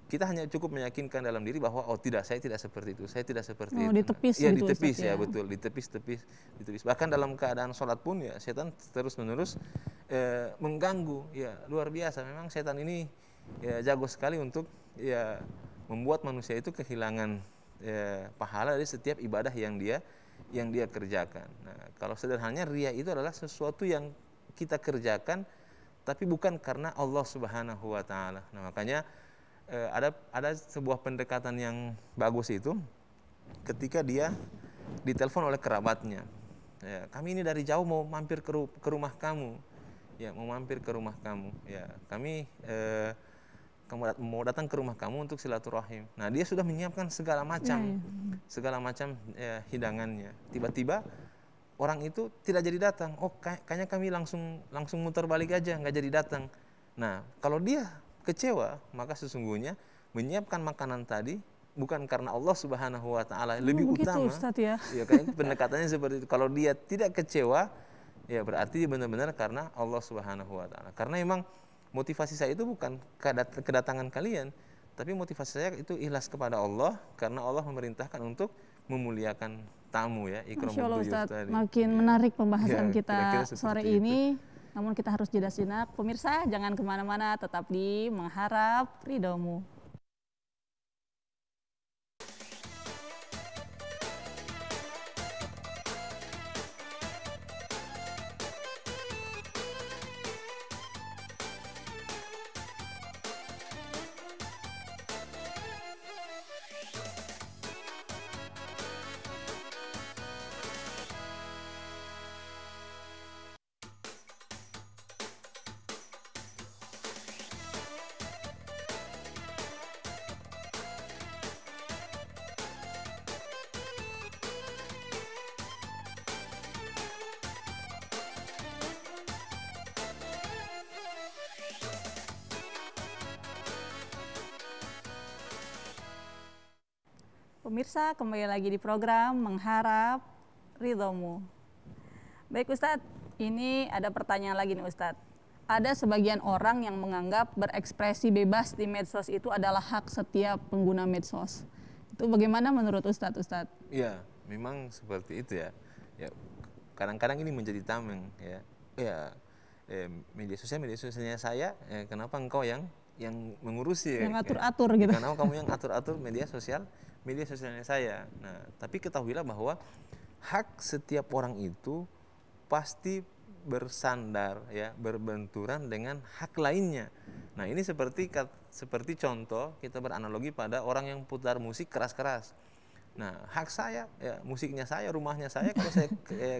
kita hanya cukup meyakinkan dalam diri bahwa oh tidak, saya tidak seperti itu, saya tidak seperti itu. Ditepis ya, gitu, ditepis Ustaz, ya, betul, ditepis. Bahkan dalam keadaan sholat pun ya setan terus-menerus mengganggu. Ya, luar biasa. Memang setan ini ya jago sekali untuk ya membuat manusia itu kehilangan pahala dari setiap ibadah yang dia kerjakan. Nah, kalau sederhananya ria itu adalah sesuatu yang kita kerjakan tapi bukan karena Allah Subhanahu wa taala. Nah, makanya ada sebuah pendekatan yang bagus itu ketika dia ditelepon oleh kerabatnya. Ya, kami ini dari jauh mau mampir ke rumah kamu. Ya, mau mampir ke rumah kamu. Ya, kami kamu mau datang ke rumah kamu untuk silaturahim. Nah, dia sudah menyiapkan segala macam hidangannya. Tiba-tiba orang itu tidak jadi datang. Oh, kayaknya kami langsung muter balik aja, nggak jadi datang. Nah, kalau dia kecewa, maka sesungguhnya menyiapkan makanan tadi bukan karena Allah Subhanahu wa taala, lebih utama. Ustaz, ya. Ya, kayaknya pendekatannya seperti itu. Kalau dia tidak kecewa, ya berarti benar-benar karena Allah Subhanahu wa taala. Karena memang motivasi saya itu bukan kedatangan kalian, tapi motivasi saya itu ikhlas kepada Allah karena Allah memerintahkan untuk memuliakan tamu ya. Masya Allah Ustaz, makin menarik pembahasan kita sore ini. Namun kita harus jeda sejenak. Pemirsa, jangan kemana-mana, tetap di Mengharap Ridhomu. Pemirsa, kembali lagi di program Mengharap Ridhomu. Baik Ustadz, ini ada pertanyaan lagi nih Ustadz. Ada sebagian orang yang menganggap berekspresi bebas di medsos itu adalah hak setiap pengguna medsos. Itu bagaimana menurut Ustadz? Iya, memang seperti itu ya. Ya, kadang-kadang ini menjadi tameng ya. Media sosialnya saya, kenapa engkau yang mengurusi yang atur-atur gitu. Karena kamu yang atur-atur media sosialnya saya. Nah, tapi ketahuilah bahwa hak setiap orang itu pasti bersandar, ya, berbenturan dengan hak lainnya. Nah, ini seperti contoh kita beranalogi pada orang yang putar musik keras-keras. Nah, hak saya, ya, musiknya saya, rumahnya saya, kalau saya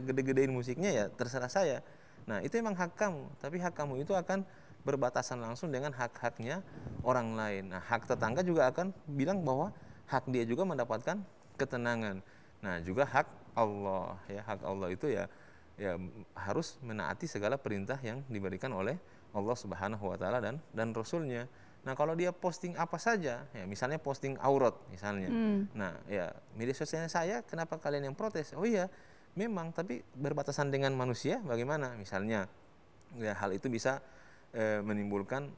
gede-gedein musiknya ya terserah saya. Nah, itu emang hak kamu, tapi hak kamu itu akan berbatasan langsung dengan hak-haknya orang lain. Nah, hak tetangga juga akan bilang bahwa hak dia juga mendapatkan ketenangan. Nah, juga hak Allah, ya, hak Allah itu ya harus menaati segala perintah yang diberikan oleh Allah Subhanahu wa taala dan Rasulnya. Nah, kalau dia posting apa saja, ya misalnya posting aurat misalnya. Nah, ya media sosialnya saya, kenapa kalian yang protes? Oh iya, memang, tapi berbatasan dengan manusia bagaimana? Misalnya, ya hal itu bisa menimbulkan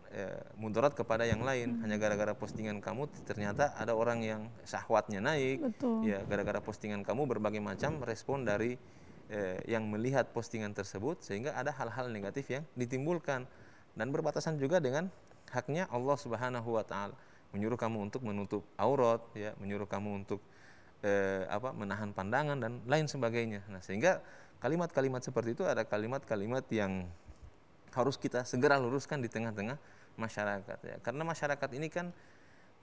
mudarat kepada yang lain. Hanya gara-gara postingan kamu ternyata ada orang yang syahwatnya naik. Betul. Ya, gara-gara postingan kamu berbagai macam respon dari yang melihat postingan tersebut, sehingga ada hal-hal negatif yang ditimbulkan. Dan berbatasan juga dengan haknya Allah Subhanahu wa taala, menyuruh kamu untuk menutup aurat, ya, menyuruh kamu untuk menahan pandangan dan lain sebagainya. Nah, sehingga kalimat-kalimat seperti itu ada kalimat-kalimat yang harus kita segera luruskan di tengah-tengah masyarakat, ya. Karena masyarakat ini kan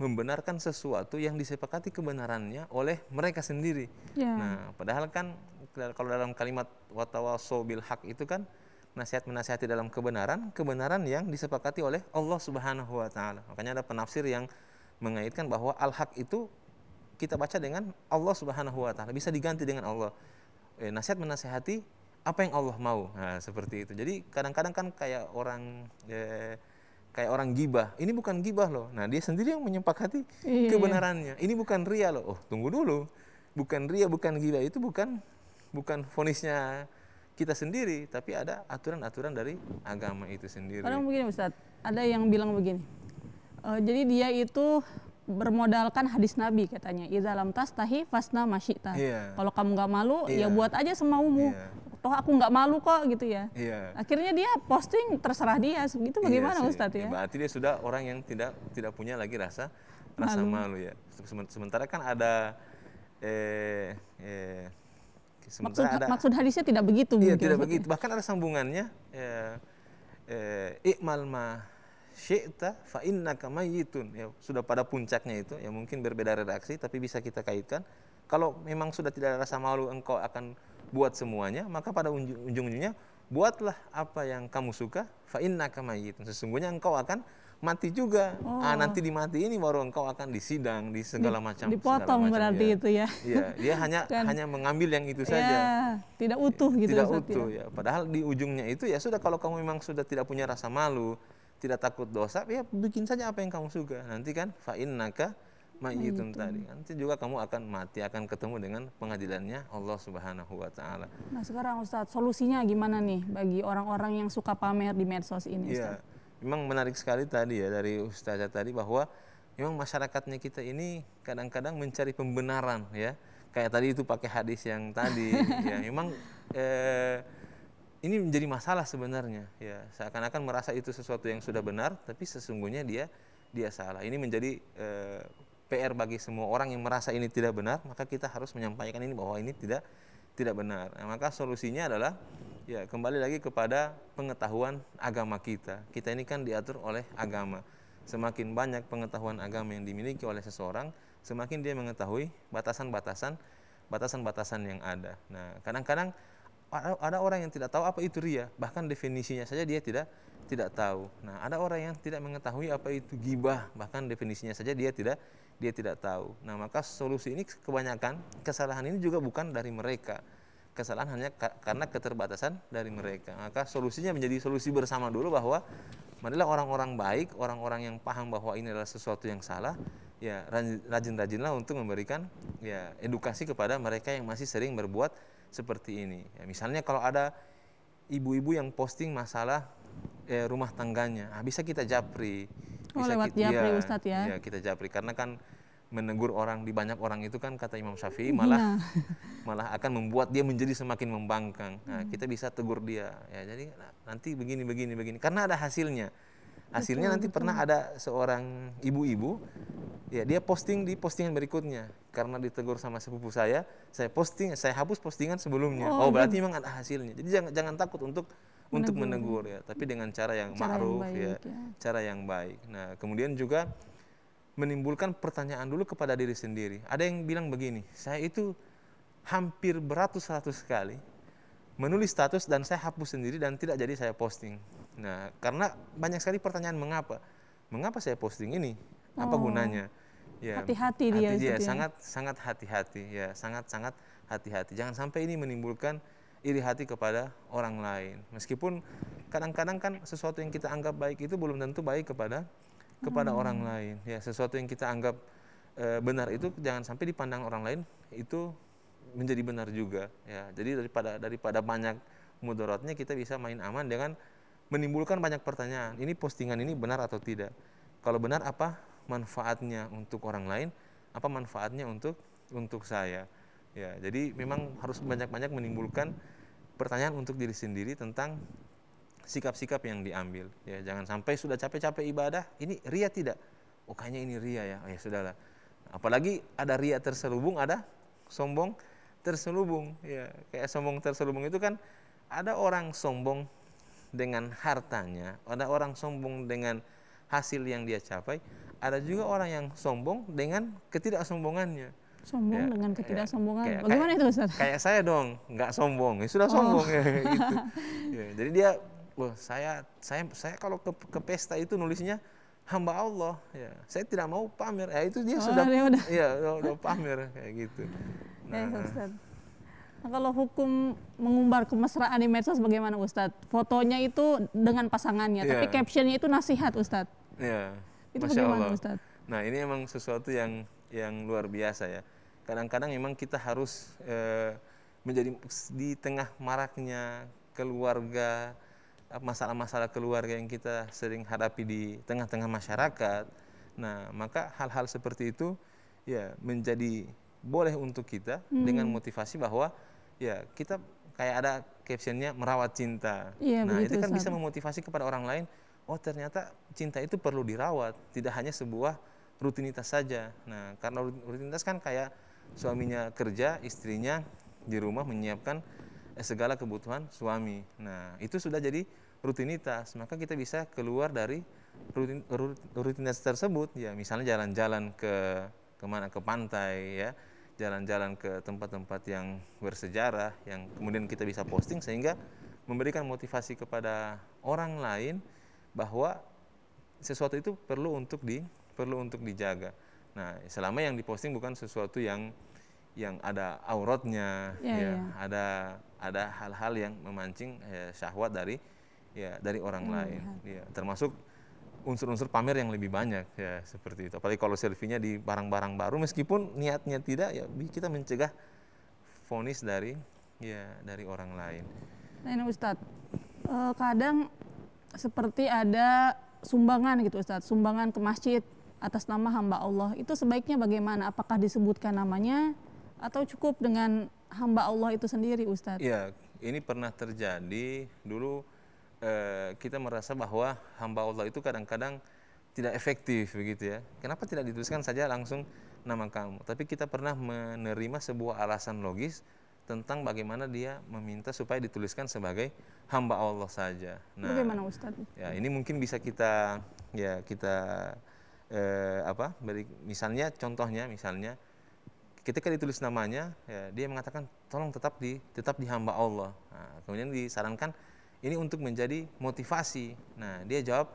membenarkan sesuatu yang disepakati kebenarannya oleh mereka sendiri. Nah, padahal kan kalau dalam kalimat watawasau bil haq itu kan nasihat menasihati dalam kebenaran yang disepakati oleh Allah Subhanahu wa taala. Makanya ada penafsir yang mengaitkan bahwa al-haq itu kita baca dengan Allah Subhanahu wa taala, bisa diganti dengan Allah. Nasihat menasihati apa yang Allah mau. Nah, seperti itu. Jadi kadang-kadang kan kayak orang gibah. Ini bukan gibah loh. Nah, dia sendiri yang menyepakati kebenarannya. Ini bukan ria loh. Oh, tunggu dulu. Bukan ria, bukan gibah, itu bukan vonisnya kita sendiri, tapi ada aturan-aturan dari agama itu sendiri. Kadang begini Ustadz, ada yang bilang begini, jadi dia itu bermodalkan hadis Nabi katanya, idza lam tastahi fasna masyita. Kalau kamu nggak malu, ya buat aja semaumu. Toh aku nggak malu kok gitu ya. Akhirnya dia posting terserah dia, gitu bagaimana Ustadz ya? Berarti dia sudah orang yang tidak punya lagi rasa malu ya. Sementara kan ada maksud hadisnya tidak begitu. Iya, tidak begitu. Bahkan ada sambungannya, i'mal ma syi'ta fa innaka mayyitun. Ya, sudah pada puncaknya itu, ya mungkin berbeda redaksi tapi bisa kita kaitkan. Kalau memang sudah tidak ada rasa malu, engkau akan buat semuanya, maka pada ujung-ujungnya buatlah apa yang kamu suka, fa innaka mayyitun. Sesungguhnya engkau akan mati juga. Nanti di mati ini baru engkau akan disidang di segala macam. Dipotong berarti itu ya. Iya, dia hanya mengambil yang itu saja. Tidak utuh gitu. Tidak utuh ya. Padahal di ujungnya itu ya sudah, kalau kamu memang sudah tidak punya rasa malu, tidak takut dosa, ya bikin saja apa yang kamu suka. Nanti kan fa innaka mayyitun tadi. Nanti juga kamu akan mati, akan ketemu dengan pengadilannya Allah Subhanahu wa taala. Nah, sekarang Ustadz, solusinya gimana nih bagi orang-orang yang suka pamer di medsos ini, Ustadz? Memang menarik sekali tadi ya dari Ustazah tadi, bahwa memang masyarakatnya kita ini kadang-kadang mencari pembenaran ya. Kayak tadi itu pakai hadis yang tadi ya. Memang ini menjadi masalah sebenarnya ya. Seakan-akan merasa itu sesuatu yang sudah benar, tapi sesungguhnya dia salah. Ini menjadi PR bagi semua orang yang merasa ini tidak benar, maka kita harus menyampaikan ini bahwa ini tidak benar. Nah, maka solusinya adalah ya kembali lagi kepada pengetahuan agama kita. Kita ini kan diatur oleh agama. Semakin banyak pengetahuan agama yang dimiliki oleh seseorang, semakin dia mengetahui batasan-batasan yang ada. Nah, kadang-kadang ada orang yang tidak tahu apa itu riya, bahkan definisinya saja dia tidak tahu. Nah, ada orang yang tidak mengetahui apa itu ghibah, bahkan definisinya saja dia tidak tahu. Nah, maka solusi ini kebanyakan kesalahan ini juga bukan dari mereka. Kesalahan hanya karena keterbatasan dari mereka. Maka solusinya menjadi solusi bersama dulu, bahwa marilah orang-orang baik, orang-orang yang paham bahwa ini adalah sesuatu yang salah, ya rajin-rajinlah untuk memberikan ya edukasi kepada mereka yang masih sering berbuat seperti ini. Ya, misalnya kalau ada ibu-ibu yang posting masalah rumah tangganya, bisa kita japri. Bisa lewat japri Ustadz ya. Ya, kita japri, karena kan menegur orang di banyak orang itu kan kata Imam Syafi'i malah akan membuat dia menjadi semakin membangkang. Nah, kita bisa tegur dia ya, jadi nanti begini karena ada hasilnya. Hasilnya nanti pernah ada seorang ibu-ibu, ya dia posting di postingan berikutnya. Karena ditegur sama sepupu saya hapus postingan sebelumnya. Oh berarti memang ada hasilnya. Jadi jangan takut untuk menegur ya, tapi dengan cara yang ma'ruf ya, cara yang baik. Nah, kemudian juga menimbulkan pertanyaan dulu kepada diri sendiri. Ada yang bilang begini, saya itu hampir beratus-ratus kali menulis status dan saya hapus sendiri dan tidak jadi saya posting. Nah, karena banyak sekali pertanyaan mengapa saya posting ini? Apa gunanya? Ya, hati-hati dia. Sangat hati-hati ya, sangat hati-hati. Jangan sampai ini menimbulkan iri hati kepada orang lain. Meskipun kadang-kadang kan sesuatu yang kita anggap baik itu belum tentu baik kepada orang lain. Ya, sesuatu yang kita anggap benar itu jangan sampai dipandang orang lain itu menjadi benar juga ya. Jadi daripada banyak mudaratnya, kita bisa main aman dengan menimbulkan banyak pertanyaan. Ini postingan ini benar atau tidak? Kalau benar, apa manfaatnya untuk orang lain? Apa manfaatnya untuk saya? Ya, jadi memang harus banyak-banyak menimbulkan pertanyaan untuk diri sendiri tentang sikap-sikap yang diambil. Ya, jangan sampai sudah capek-capek ibadah, ini ria tidak? Oh, kayaknya ini ria ya. Oh, ya sudahlah. Apalagi ada ria terselubung, ada sombong terselubung. Ya, kayak sombong terselubung itu kan ada orang sombong dengan hartanya, ada orang sombong dengan hasil yang dia capai, ada juga orang yang sombong dengan ketidaksombongannya. Sombong dengan ketidaksombongan. Bagaimana itu Ustaz? Kayak saya dong, nggak sombong, ya sudah sombong ya gitu. Ya, jadi dia, saya kalau ke pesta itu nulisnya hamba Allah, ya. Saya tidak mau pamer. Ya itu dia sudah pamer kayak gitu. Nah, Ustaz. Nah, kalau hukum mengumbar kemesraan di medsos bagaimana Ustadz? Fotonya itu dengan pasangannya, tapi captionnya itu nasihat Ustadz. Iya. Itu Masya bagaimana Allah. Ustadz? Nah, ini emang sesuatu yang luar biasa ya. Kadang-kadang memang kita harus menjadi di tengah maraknya keluarga, masalah-masalah keluarga yang kita sering hadapi di tengah-tengah masyarakat. Nah, maka hal-hal seperti itu ya menjadi boleh untuk kita dengan motivasi bahwa ya kita kayak ada captionnya merawat cinta. Nah, itu kan bisa memotivasi kepada orang lain. Oh, ternyata cinta itu perlu dirawat, tidak hanya sebuah rutinitas saja. Nah, karena rutinitas kan kayak suaminya kerja, istrinya di rumah menyiapkan segala kebutuhan suami. Nah, itu sudah jadi rutinitas. Maka kita bisa keluar dari rutinitas tersebut. Ya, misalnya jalan-jalan kemana, ke pantai, ya, jalan-jalan ke tempat-tempat yang bersejarah, yang kemudian kita bisa posting sehingga memberikan motivasi kepada orang lain bahwa sesuatu itu perlu untuk dijaga. Nah, selama yang diposting bukan sesuatu yang ada auratnya, ada hal-hal yang memancing syahwat dari orang lain, ya, termasuk unsur-unsur pamer yang lebih banyak ya seperti itu. Apalagi kalau selfie-nya di barang-barang baru, meskipun niatnya tidak, ya kita mencegah vonis dari orang lain. Nah ini Ustadz, kadang seperti ada sumbangan gitu Ustadz, sumbangan ke masjid atas nama hamba Allah. Itu sebaiknya bagaimana? Apakah disebutkan namanya atau cukup dengan hamba Allah itu sendiri Ustadz? Ya, ini pernah terjadi dulu. Kita merasa bahwa hamba Allah itu kadang-kadang tidak efektif begitu ya. Kenapa tidak dituliskan saja langsung nama kamu? Tapi kita pernah menerima sebuah alasan logis tentang bagaimana dia meminta supaya dituliskan sebagai hamba Allah saja. Nah, bagaimana Ustaz? Ya, ini mungkin bisa kita beri misalnya, contohnya misalnya ketika ditulis namanya, ya, dia mengatakan tolong tetap di hamba Allah. Nah, kemudian disarankan ini untuk menjadi motivasi. Nah, dia jawab,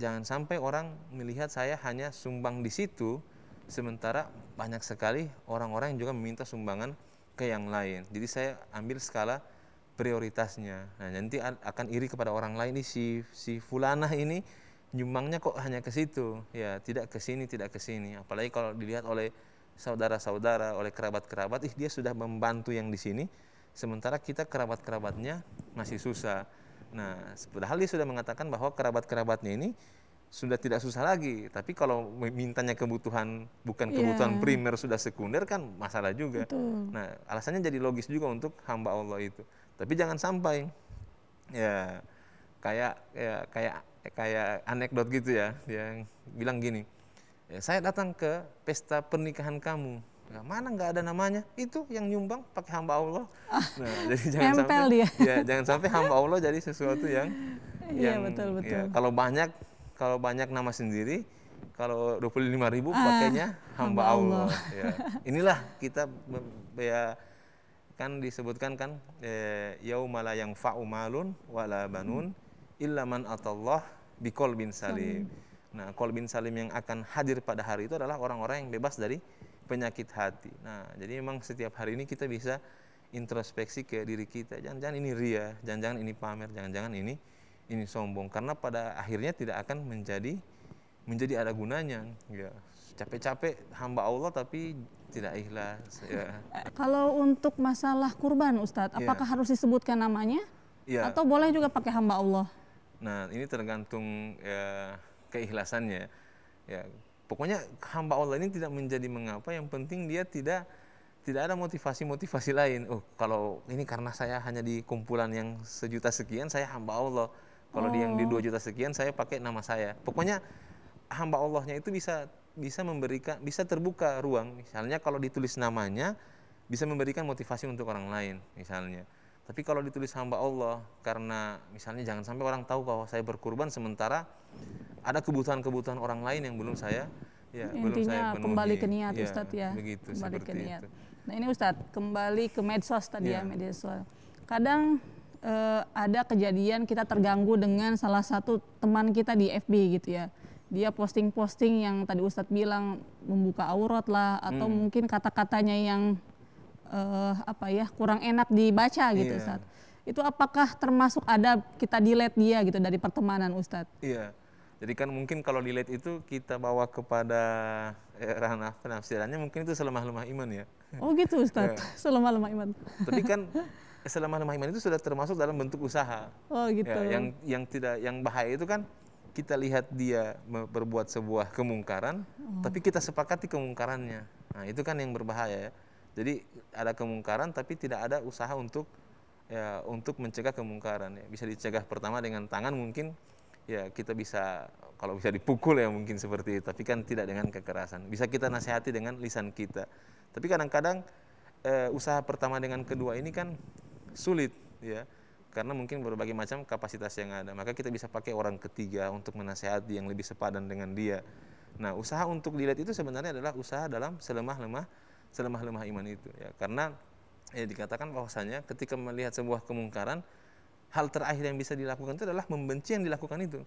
jangan sampai orang melihat saya hanya sumbang di situ, sementara banyak sekali orang-orang yang juga meminta sumbangan ke yang lain. Jadi saya ambil skala prioritasnya. Nah, nanti akan iri kepada orang lain, ini si fulanah ini nyumbangnya kok hanya ke situ, ya tidak ke sini, tidak ke sini. Apalagi kalau dilihat oleh saudara-saudara, oleh kerabat-kerabat, dia sudah membantu yang di sini, sementara kita kerabat-kerabatnya masih susah. Nah, padahal dia sudah mengatakan bahwa kerabat-kerabatnya ini sudah tidak susah lagi. Tapi kalau mintanya kebutuhan, bukan kebutuhan primer, sudah sekunder, kan masalah juga. Betul. Nah, alasannya jadi logis juga untuk hamba Allah itu. Tapi jangan sampai kayak kayak anekdot gitu ya, yang bilang gini, ya, saya datang ke pesta pernikahan kamu, ya, mana nggak ada namanya, itu yang nyumbang pakai hamba Allah. Nah, jadi jangan sampai dia. ya jangan sampai hamba Allah jadi sesuatu yang Iya, betul. Ya, kalau banyak nama sendiri, kalau 25.000 pakainya hamba Allah. Ya. Inilah kita ya, kan disebutkan kan yaumala yang fa'u malun wala banun illa man atallah biqalbin salim. Nah, qalbin salim yang akan hadir pada hari itu adalah orang-orang yang bebas dari penyakit hati. Nah, jadi memang setiap hari ini kita bisa introspeksi ke diri kita. Jangan-jangan ini ria, jangan-jangan ini pamer, jangan-jangan ini sombong, karena pada akhirnya tidak akan menjadi ada gunanya. Ya, capek-capek hamba Allah tapi tidak ikhlas. Ya. Kalau untuk masalah kurban, Ustadz, apakah harus disebutkan namanya? Ya. Atau boleh juga pakai hamba Allah? Nah, ini tergantung keikhlasannya. Ya, pokoknya hamba Allah ini tidak menjadi mengapa. Yang penting dia tidak ada motivasi lain. Oh, kalau ini karena saya hanya di kumpulan yang 1 juta sekian, saya hamba Allah. Kalau yang di 2 juta sekian, saya pakai nama saya. Pokoknya hamba Allahnya itu bisa memberikan, bisa terbuka ruang. Misalnya kalau ditulis namanya, bisa memberikan motivasi untuk orang lain misalnya. Tapi kalau ditulis hamba Allah, karena misalnya jangan sampai orang tahu bahwa saya berkurban sementara ada kebutuhan orang lain yang belum saya belum saya penuhi. Kembali ke niat, Ustadz ya. Begitu, kembali seperti ke niat. itu. Nah, ini Ustadz, kembali ke medsos tadi ya, media sosial. Kadang ada kejadian kita terganggu dengan salah satu teman kita di FB gitu ya. Dia posting-posting yang tadi Ustadz bilang membuka aurat lah, atau mungkin kata-katanya yang kurang enak dibaca gitu, Ustadz. Itu apakah termasuk adab kita delete dia gitu dari pertemanan, Ustadz? Iya. Jadi kan mungkin kalau delete itu kita bawa kepada ranah penafsirannya, mungkin itu selemah-lemah iman ya. Oh gitu, Ustadz. Selemah-lemah iman. Tapi kan selemah-lemah iman itu sudah termasuk dalam bentuk usaha. Oh gitu. Ya, yang bahaya itu kan kita lihat dia berbuat sebuah kemungkaran, tapi kita sepakati kemungkarannya. Nah, itu kan yang berbahaya ya. Jadi ada kemungkaran tapi tidak ada usaha untuk mencegah kemungkaran ya. Bisa dicegah pertama dengan tangan, mungkin ya kita bisa, kalau bisa dipukul ya mungkin seperti itu, tapi kan tidak dengan kekerasan. Bisa kita nasihati dengan lisan kita. Tapi kadang-kadang usaha pertama dengan kedua ini kan sulit ya. Karena mungkin berbagai macam kapasitas yang ada. Maka kita bisa pakai orang ketiga untuk menasihati yang lebih sepadan dengan dia. Nah, usaha untuk delete itu sebenarnya adalah usaha dalam selemah-lemah iman itu ya. Karena dikatakan bahwasanya ketika melihat sebuah kemungkaran, hal terakhir yang bisa dilakukan itu adalah membenci yang dilakukan itu.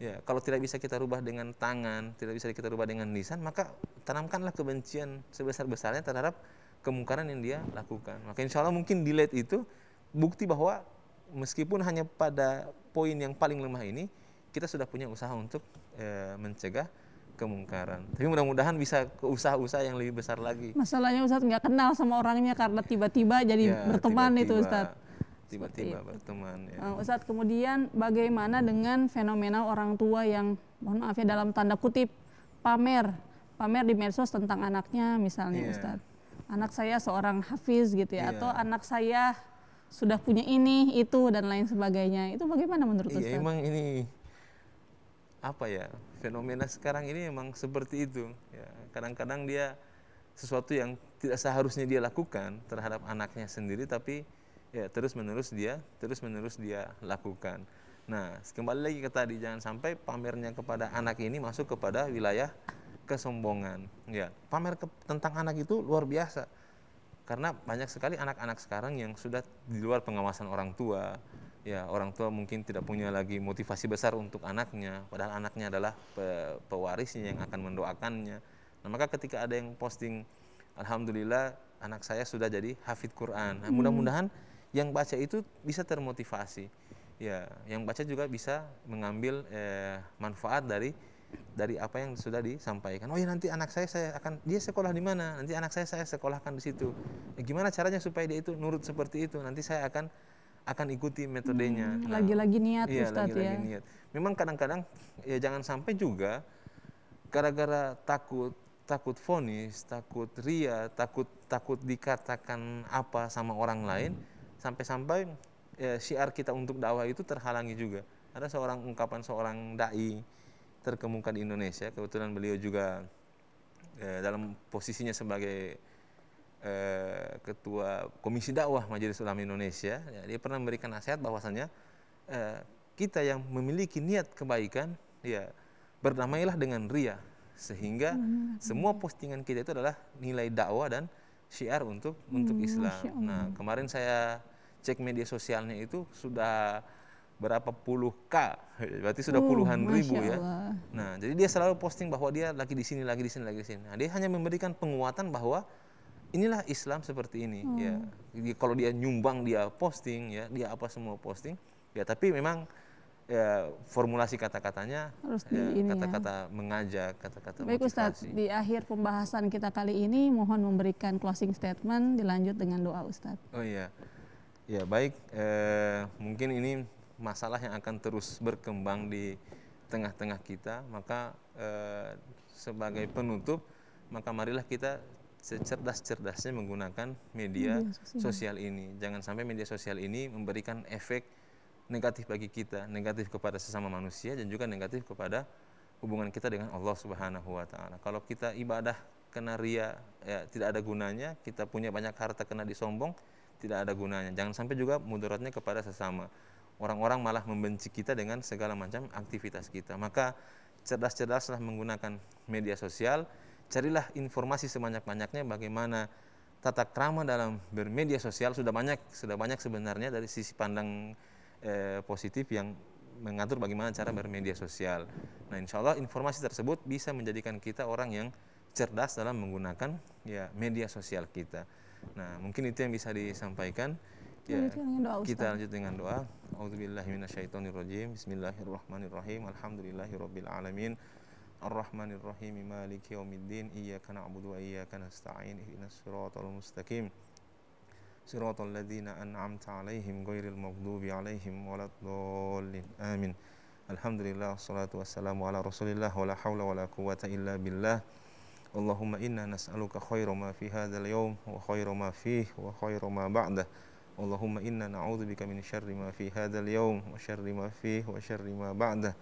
Ya, kalau tidak bisa kita rubah dengan tangan, tidak bisa kita rubah dengan lisan, maka tanamkanlah kebencian sebesar-besarnya terhadap kemungkaran yang dia lakukan. Maka insya Allah mungkin delete itu bukti bahwa meskipun hanya pada poin yang paling lemah ini, kita sudah punya usaha untuk mencegah kemungkaran. Tapi mudah-mudahan bisa ke usaha-usaha yang lebih besar lagi. Masalahnya Ustadz nggak kenal sama orangnya karena tiba-tiba jadi berteman itu Ustadz. Tiba-tiba berteman. Ya. Ustadz, kemudian bagaimana dengan fenomena orang tua yang, mohon maaf ya dalam tanda kutip, pamer di medsos tentang anaknya misalnya, Ustadz. Anak saya seorang hafiz gitu ya, atau anak saya sudah punya ini, itu, dan lain sebagainya. Itu bagaimana menurut Ustadz? Iya, emang ini fenomena sekarang ini memang seperti itu. Ya, kadang-kadang dia sesuatu yang tidak seharusnya dia lakukan terhadap anaknya sendiri, tapi ya terus-menerus dia lakukan. Nah, kembali lagi ke tadi, jangan sampai pamernya kepada anak ini masuk kepada wilayah kesombongan. Ya, pamer tentang anak itu luar biasa. Karena banyak sekali anak-anak sekarang yang sudah di luar pengawasan orang tua. Ya, orang tua mungkin tidak punya lagi motivasi besar untuk anaknya, padahal anaknya adalah pewarisnya yang akan mendoakannya. Nah, maka ketika ada yang posting, alhamdulillah anak saya sudah jadi hafidz Quran. Nah, mudah-mudahan yang baca itu bisa termotivasi. Ya, yang baca juga bisa mengambil manfaat dari apa yang sudah disampaikan. Oh ya, nanti anak saya akan, dia sekolah di mana? Nanti anak saya sekolahkan di situ. Gimana caranya supaya dia itu nurut seperti itu? Nanti saya akan ikuti metodenya. Lagi-lagi niat, Ustadz ya. Niat. Memang kadang-kadang ya jangan sampai juga gara-gara takut vonis, takut ria, takut dikatakan apa sama orang lain, sampai-sampai syiar kita untuk dakwah itu terhalangi juga. Ada ungkapan seorang dai terkemuka di Indonesia, kebetulan beliau juga dalam posisinya sebagai ketua Komisi Dakwah Majelis Ulama Indonesia, ya, dia pernah memberikan nasihat bahwasanya kita yang memiliki niat kebaikan, ya berdamailah dengan ria, sehingga semua postingan kita itu adalah nilai dakwah dan syiar untuk Islam. Nah, kemarin saya cek media sosialnya itu sudah berapa puluh K, berarti sudah puluhan ribu ya. Nah, jadi dia selalu posting bahwa dia lagi di sini, lagi di sini, lagi di sini. Nah, dia hanya memberikan penguatan bahwa inilah Islam seperti ini. Ya, jadi kalau dia nyumbang dia posting, ya dia apa semua posting. Ya, tapi memang ya, formulasi kata-katanya harus kata-kata mengajak, kata-kata motivasi. Baik Ustadz, di akhir pembahasan kita kali ini mohon memberikan closing statement dilanjut dengan doa Ustadz. Oh iya, ya baik. Mungkin ini masalah yang akan terus berkembang di tengah-tengah kita, maka sebagai penutup, maka marilah kita secerdas-cerdasnya menggunakan media sosial ini. Jangan sampai media sosial ini memberikan efek negatif bagi kita, negatif kepada sesama manusia dan juga negatif kepada hubungan kita dengan Allah Subhanahu wa taala. Kalau kita ibadah kena ria, ya tidak ada gunanya, kita punya banyak harta kena disombong, tidak ada gunanya. Jangan sampai juga mudaratnya kepada sesama. Orang-orang malah membenci kita dengan segala macam aktivitas kita. Maka cerdas-cerdaslah menggunakan media sosial, carilah informasi sebanyak-banyaknya bagaimana tata krama dalam bermedia sosial. Sudah banyak sebenarnya dari sisi pandang positif yang mengatur bagaimana cara bermedia sosial. Nah, insya Allah informasi tersebut bisa menjadikan kita orang yang cerdas dalam menggunakan ya media sosial kita. Nah, mungkin itu yang bisa disampaikan. Ya, kita lanjut dengan doa. A'udzubillahi minasyaitonirrajim. Bismillahirrahmanirrahim. Alhamdulillahirabbil alamin. Arrahmanirrahim. Maliki yaumiddin. Iyyaka na'budu wa iyyaka nasta'in. Ihdinas siratal mustaqim. Siratal ladzina an'amta 'alaihim ghairil maghdubi 'alaihim waladdallin. Amin. Alhamdulillah wassalatu wassalamu ala Rasulillah wa la haula wa la quwwata illa billah. Allahumma inna nas'aluka khaira ma fi hadzal yaum wa khaira ma fihi wa khaira ma ba'dah. Allahumma inna na'udzubika min syarri ma fi hadzal yaum wa syarri ma fihi wa syarri ma ba'dah.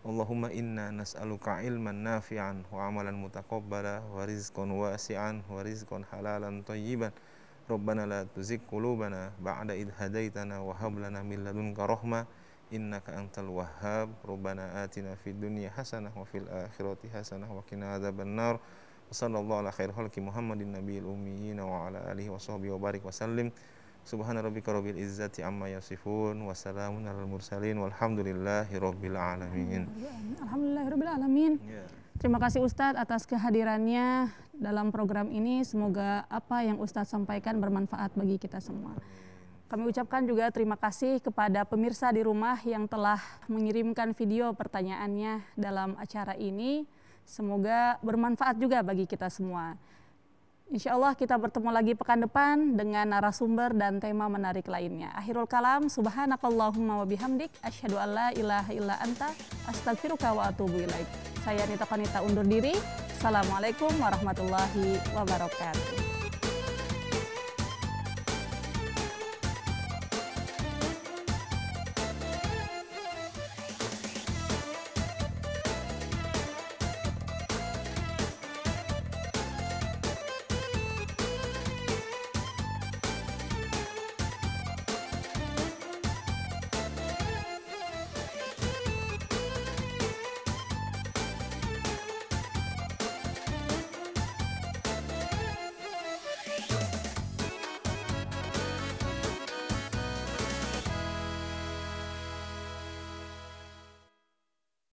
Allahumma inna nas'aluka ilman nafi'an wa amalan mutaqabbala wa rizqan wasi'an wa rizqan halalan thayyiban. Rabbana la tuzigh qulubana ba'da idh hadaitana wa hab lana min ladunka rahmah innaka antal wahhab. Rabbana atina fid dunya hasanah wa fil akhirati hasanah wa qina adzabannar. Wa sallallahu ala khairil khalqi Muhammadin nabiyil ummiyin wa ala alihi wa sahbihi wa barik wa sallim. Subhana rabbika rabbil izzati amma yasifun wa salamun alal mursalin walhamdulillahi rabbil alamin. Alhamdulillahi rabbil alamin. Terima kasih Ustadz atas kehadirannya dalam program ini. Semoga apa yang Ustadz sampaikan bermanfaat bagi kita semua. Kami ucapkan juga terima kasih kepada pemirsa di rumah yang telah mengirimkan video pertanyaannya dalam acara ini. Semoga bermanfaat juga bagi kita semua. Insya Allah kita bertemu lagi pekan depan dengan narasumber dan tema menarik lainnya. Akhirul kalam, subhanakallahumma wa bihamdik, asyhadu an la ilaha illa anta, astagfiruka wa atubu ilaik. Saya Nita Kanita undur diri. Assalamualaikum warahmatullahi wabarakatuh.